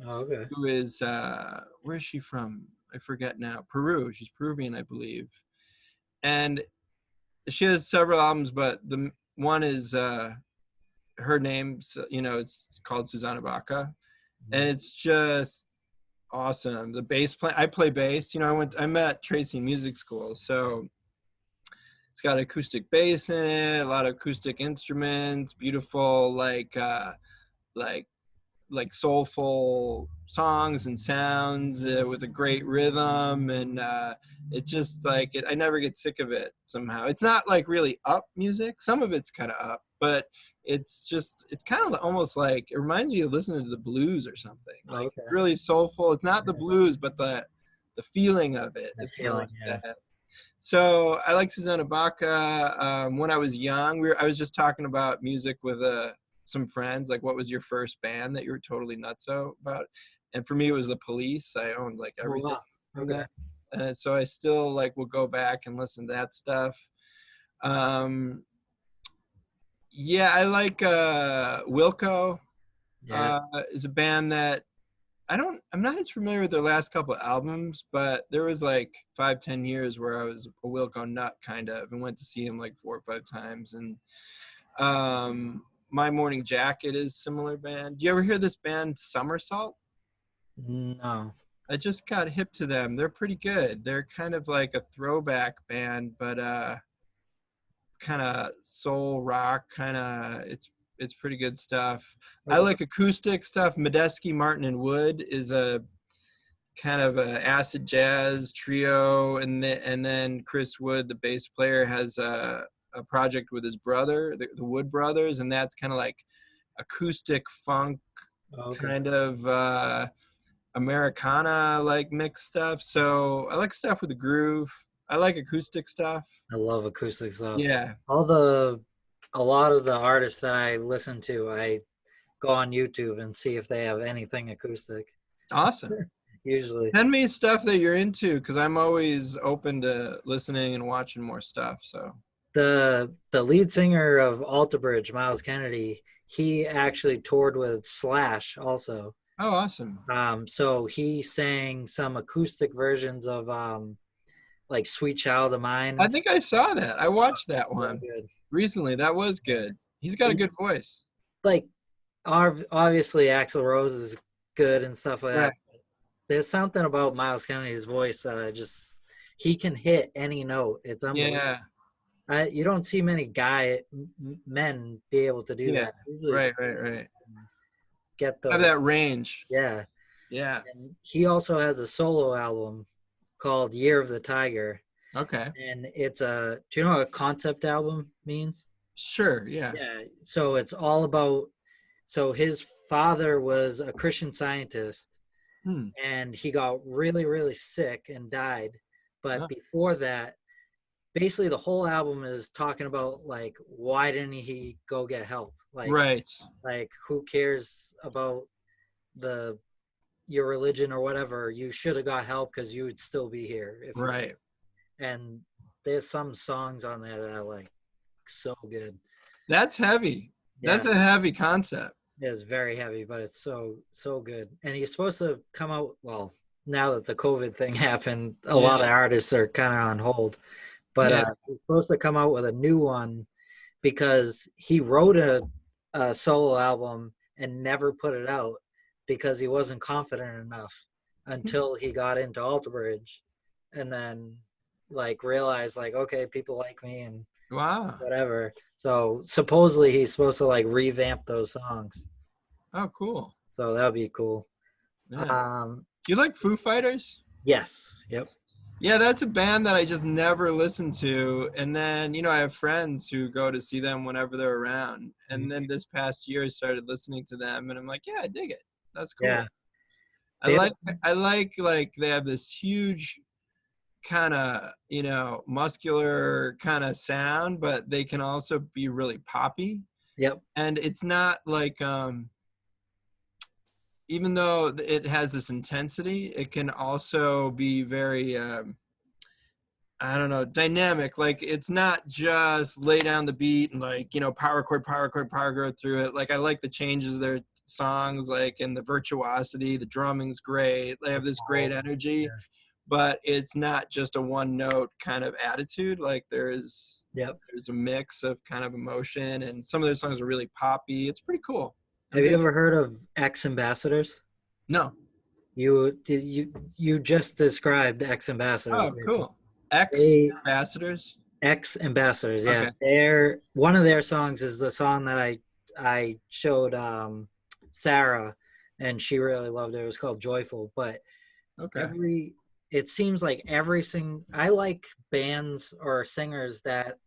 Oh, okay.
who is where is she from? I forget now. Peru. She's Peruvian, I believe. And she has several albums, but the one is her name's it's called Susanna Baca, and
Mhm.
it's just awesome. The bass play. I play bass. I met Tracy in music school, so it's got acoustic bass in it, a lot of acoustic instruments, beautiful like like soulful songs and sounds with a great rhythm, and it just like I never get sick of it somehow. It's not like really up music. Some of it's kind of up, but it's kind of almost like it reminds you of listening to the blues or something.
Oh,
Like
okay.
really soulful. It's not the
Yeah.
blues, but the feeling of it
The
is kind of
feeling, yeah.
like that. So I like Susanna Baca. When I was young, I was just talking about music with some friends. Like, what was your first band that you were totally nutso about? And for me, it was the Police. I owned like
Oh,
everything
wow.
from
Okay.
that. So I still like will go back and listen to that stuff. Um, yeah, I like Wilco.
Yeah.
Is a band that I'm not as familiar with their last couple of albums, but there was like 5-10 years where I was a Wilco nut kind of and went to see him like 4 or 5 times. And My Morning Jacket is similar band. Do you ever hear this band Somersault?
No.
I just got hip to them. They're pretty good. They're kind of like a throwback band, but kind of soul rock, kind of it's pretty good stuff. I
Okay.
like acoustic stuff. Medeski, Martin, and Wood is a kind of a acid jazz trio, and then Chris Wood, the bass player, has a project with his brother, the Wood brothers, and that's kind of like acoustic funk,
Okay.
kind of Americana like mixed stuff. So I like stuff with a groove. I like acoustic stuff.
I love acoustic stuff.
Yeah,
All the A lot of the artists that I listen to, I go on YouTube and see if they have anything acoustic.
awesome.
Usually.
Send me stuff that you're into because I'm always open to listening and watching more stuff. So,
The lead singer of Alter Bridge, Miles Kennedy, he actually toured with Slash also.
oh, awesome.
So he sang some acoustic versions of like Sweet Child of Mine
I
and stuff.
think I saw that. I watched that
So
one
good.
recently. That was good. He's got a
He,
good voice.
like obviously Axl Rose is good and stuff like
Right.
that. There's something about Miles Kennedy's voice that I just he can hit any note. It's unbelievable.
Yeah.
You don't see many men be able to do
Yeah.
that. Usually
Right. Right. Right.
get
Have
those.
that range.
Yeah.
Yeah.
And he also has a solo album called Year of the Tiger.
Okay.
And it's a do you know what a concept album means?
Sure. Yeah.
Yeah. So it's all about so his father was a Christian Scientist
Hmm.
and he got really, really sick and died. But
Oh,
before that, basically the whole album is talking about like why didn't he go get help?
right.
Like who cares about the your religion or whatever? You should have got help because you would still be here if you
Right.
and there's some songs on there that are like so good.
That's heavy.
Yeah,
That's a heavy concept.
it's very heavy, but it's so good. And he's supposed to come out well now that the COVID thing happened. A lot of
Yeah.
artists are kind of on hold, but
Yeah.
he's supposed to come out with a new one because he wrote a solo album and never put it out because he wasn't confident enough until he got into Alter Bridge, and then like realized like okay people like me and
Wow.
whatever. So supposedly he's supposed to like revamp those songs.
Oh, cool.
So that would be cool.
Yeah.
Um,
You like Foo Fighters?
yes. Yep.
Yeah, that's a band that I just never listened to. And then, I have friends who go to see them whenever they're around. And then this past year I started listening to them and I'm like, yeah, I dig it. That's
Yeah.
cool. I
They have,
like I like they have this huge kind of, muscular kind of sound, but they can also be really poppy.
yep.
And it's not like even though it has this intensity, it can also be very I don't know, dynamic. Like it's not just lay down the beat and like, you know, power chord, power chord, power chord through it. Like I like the changes of their songs, like and the virtuosity, the drumming's great. They have this great energy,
Yeah.
but it's not just a one note kind of attitude. Like
Yep.
there's a mix of kind of emotion, and some of their songs are really poppy. It's pretty cool. I'm
Have you
digging
ever
it.
heard of ex ambassadors?
No.
You just described ex ambassadors
Oh,
basically.
cool. Ex
They
ambassadors.
ex ambassadors, yeah.
Okay.
They're one of their songs is the song that I showed Sarah, and she really loved it. It was called Joyful. But
Okay.
every it seems like I like bands or singers that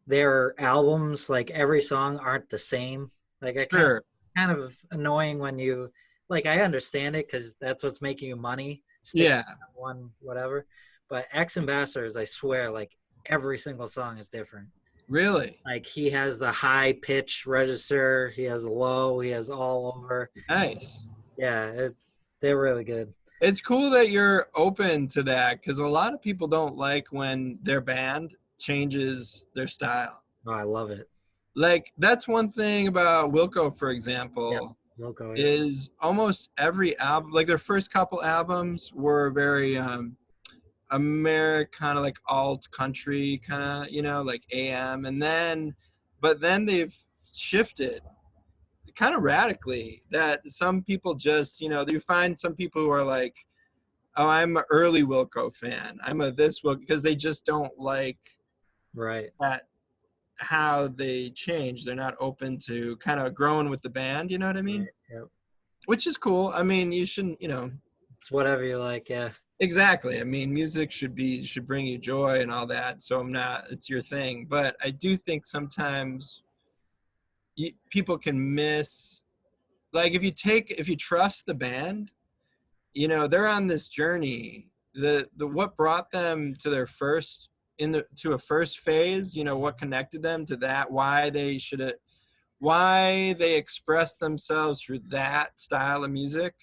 their albums, like every song, aren't the same. Like I
Sure.
kind of annoying when you like I understand it because that's what's making you money, stick
Yeah.
on one whatever. But ex ambassadors, I swear, like every single song is different.
Really?
Like he has the high pitch register, he has low, he has all over.
Nice.
Yeah, they're really good.
It's cool that you're open to that because a lot of people don't like when their band changes their style.
Oh, I love it.
Like that's one thing about Wilco, for
Yep,
example,
loco. Yep,
is almost every album, like their first couple albums were very American, kind of like alt country, kind of, you know, like AM, and then, but then they've shifted kind of radically. That some people just, you know, you find some people who are like, oh, I'm an early Wilco fan. I'm a this Wilco because they just don't like
right,
that how they change. They're not open to kind of growing with the band. You know what I mean?
right. Yep,
Which is cool. I mean, you shouldn't, you know,
it's whatever you like. Yeah,
exactly. I mean, music should bring you joy and all that. So I'm not. It's your thing. But I do think sometimes people can miss. Like if you trust the band, you know they're on this journey. The what brought them to their first to a first phase, you know, what connected them to that, why they express themselves through that style of music.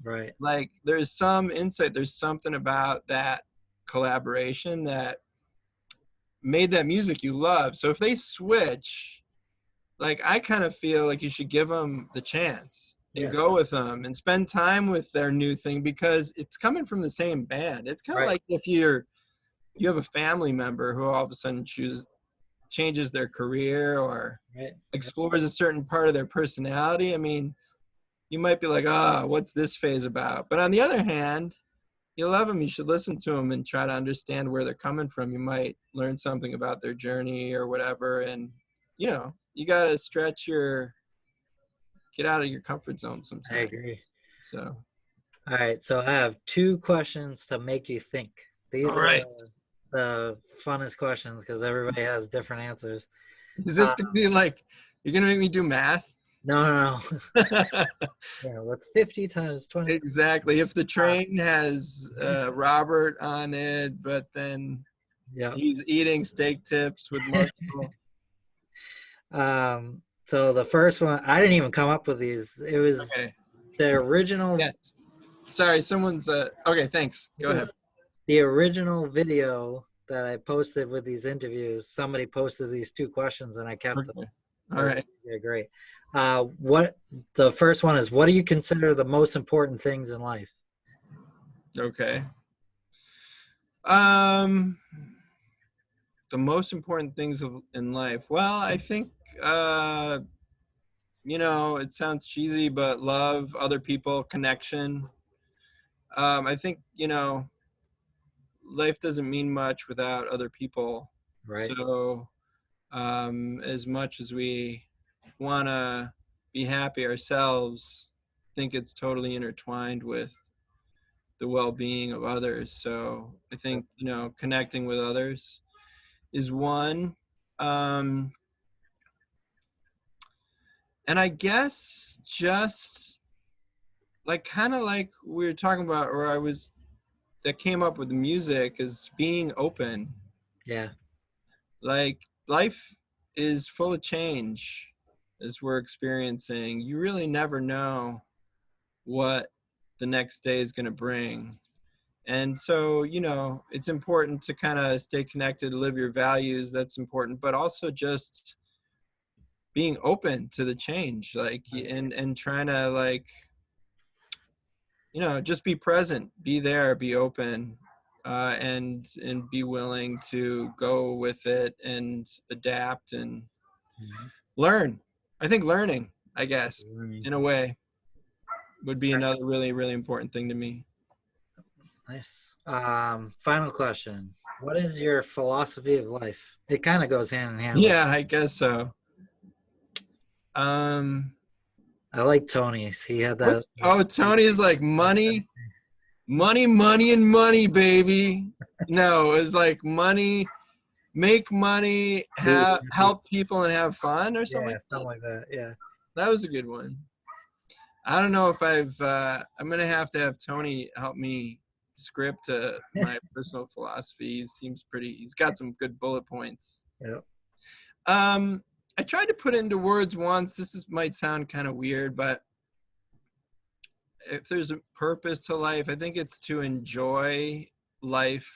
right.
Like there's some insight, there's something about that collaboration that made that music you love. So if they switch, like I kind of feel like you should give them the chance and
Yeah,
go with them and spend time with their new thing because it's coming from the same band. It's kind of
right,
like if you have a family member who all of a sudden changes their career or
right. Yep.
explores a certain part of their personality. I mean, you might be like, what's this phase about? But on the other hand, you love them, you should listen to them and try to understand where they're coming from. You might learn something about their journey or whatever. And, you know, you got to get out of your comfort zone
I
sometimes.
agree.
So,
All right, so I have two questions to make you think.
all
These are
right.
the funnest questions because everybody has different answers.
Is
Uh,
this going to be like, you're going to make me do math?
no, no, no. Yeah, what's 50 times 20?
Exactly. If the
Uh,
train has Robert on it, but then
yeah.
he's eating steak tips with Marshall.
So the first one, I didn't even come up with these. It was
Okay.
the original,
Yeah. Sorry, someone's. Okay, thanks. Go ahead.
the original video that I posted with these interviews. Somebody posted these two questions, and I kept them.
Okay. All right.
Yeah, great. What the first one is? What do you consider the most important things in life?
Okay. Um, the most important things in life. Well, I think you know, it sounds cheesy, but love, other people, connection. I think, you know, life doesn't mean much without other people.
Right.
So, as much as we want to be happy ourselves, I think it's totally intertwined with the well-being of others. So I think, you know, connecting with others is one. Um, and I guess just like kind of like we were talking about, or I was that came up with the music is being open.
Yeah.
Like life is full of change as we're experiencing. You really never know what the next day is going to bring. And so, you know, it's important to kind of stay connected, live your values. That's important, but also just being open to the change, like, and trying to, like, you know, just be present, be there, be open, and be willing to go with it and adapt and
Mhm.
learn. I think learning, I guess,
Learning.
in a way, would be another really, really important thing to me.
Nice. Final question. What is your philosophy of life? It kind of goes hand in hand with.
Yeah, I guess so. Um,
I like Tony's. He had that.
what's oh Tony's like money, money, money, and money, baby. No, it's like money, make money,
Be
have
happy.
help people and have fun or something
Yeah,
like
something
that.
like that. Yeah.
That was a good one. I don't know if I'm gonna have to have Tony help me script my personal philosophy. He seems he's got some good bullet points.
Yep.
Um, I tried to put it into words once. Might sound kind of weird, but if there's a purpose to life, I think it's to enjoy life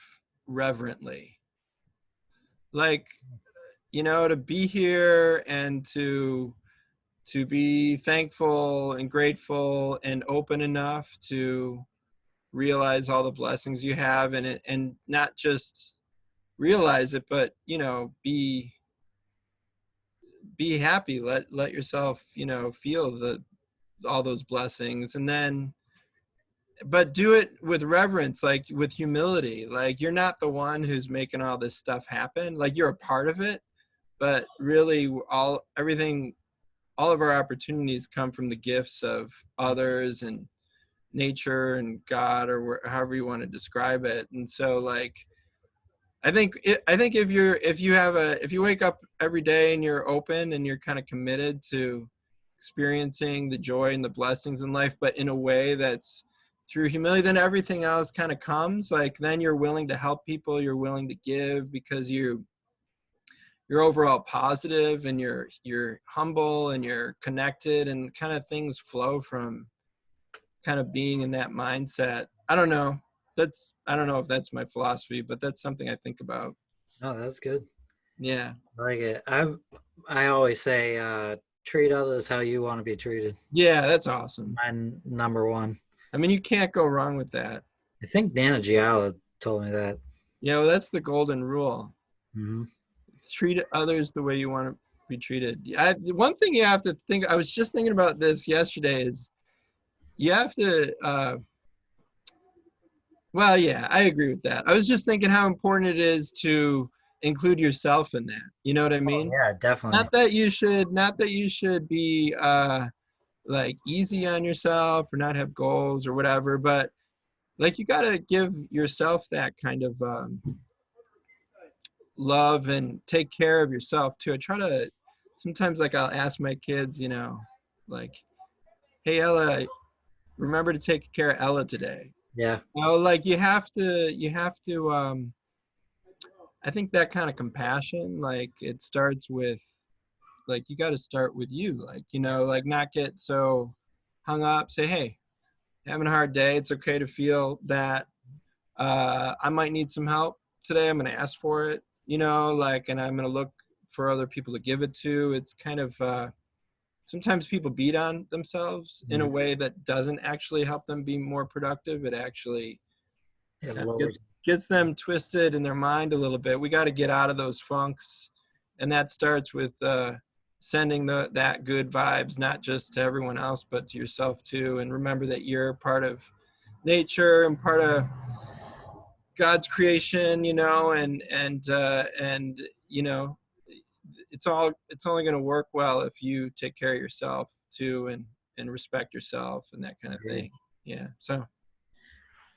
reverently. Like, you know, to be here and to be thankful and grateful and open enough to realize all the blessings you have, and not just realize it, but, you know, be happy, let yourself, you know, feel all those blessings, and then but do it with reverence, like with humility. Like, you're not the one who's making all this stuff happen, like you're a part of it, but really all of our opportunities come from the gifts of others and nature and God, or however you want to describe it. And so, like, I think if you wake up every day and you're open and you're kind of committed to experiencing the joy and the blessings in life, but in a way that's through humility, then everything else kind of comes. Like, then you're willing to help people, you're willing to give because you're overall positive, and you're humble and you're connected, and kind of things flow from kind of being in that mindset. I don't know. I don't know if that's my philosophy, but that's something I think about.
Oh, that's good.
Yeah.
I like it. I always say, treat others how you want to be treated.
Yeah, that's awesome.
My number one.
I mean, you can't go wrong with that.
I think Nana Gialla told me that.
Yeah, well, that's the golden rule.
Hmm.
Treat others the way you want to be treated. One thing you have to think, I was just thinking about this yesterday, is you have to, well, yeah, I agree with that. I was just thinking how important it is to include yourself in that. You know what I
Oh
mean?
yeah, definitely.
Not that you should be like easy on yourself or not have goals or whatever, but like, you got to give yourself that kind of love and take care of yourself too. I try to sometimes, like, I'll ask my kids, you know, like, hey Ella, remember to take care of Ella today.
Yeah.
You know, like, you have to I think that kind of compassion, like, it starts with, like, you got to start with you, like, you know, like, not get so hung up, say, hey, having a hard day, it's okay to feel that. I might need some help today, I'm going to ask for it, you know, like, and I'm going to look for other people to give it to. It's kind of sometimes people beat on themselves in a
Mhm.
way that doesn't actually help them be more productive. It actually
It
kind of
lowers.
gets them twisted in their mind a little bit. We got to get out of those funks, and that starts with sending that good vibes, not just to everyone else, but to yourself too. And remember that you're part of nature and part of God's creation, you know, and you know, it's only going to work well if you take care of yourself too, and respect yourself and that kind of
Agreed.
thing. Yeah. So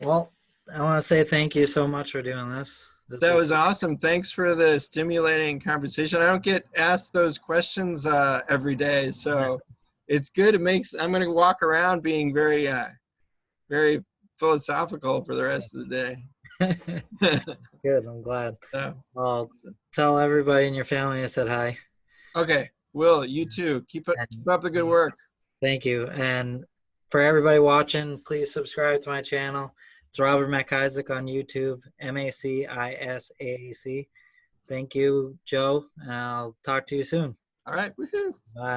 Well, I want to say thank you so much for doing this. This
that
is
was awesome. Thanks for the stimulating conversation. I don't get asked those questions every day, so it's good. I'm going to walk around being very philosophical for the rest of the day.
good. I'm glad.
So,
I'll
awesome.
tell everybody in your family I said hi.
Okay, Will, you too. Keep
And
up the good work.
thank you. And for everybody watching, please subscribe to my channel. It's Robert MacIsaac on YouTube, MacIsaac. Thank you, Joe, and I'll talk to you soon.
All right. Woohoo.
Bye.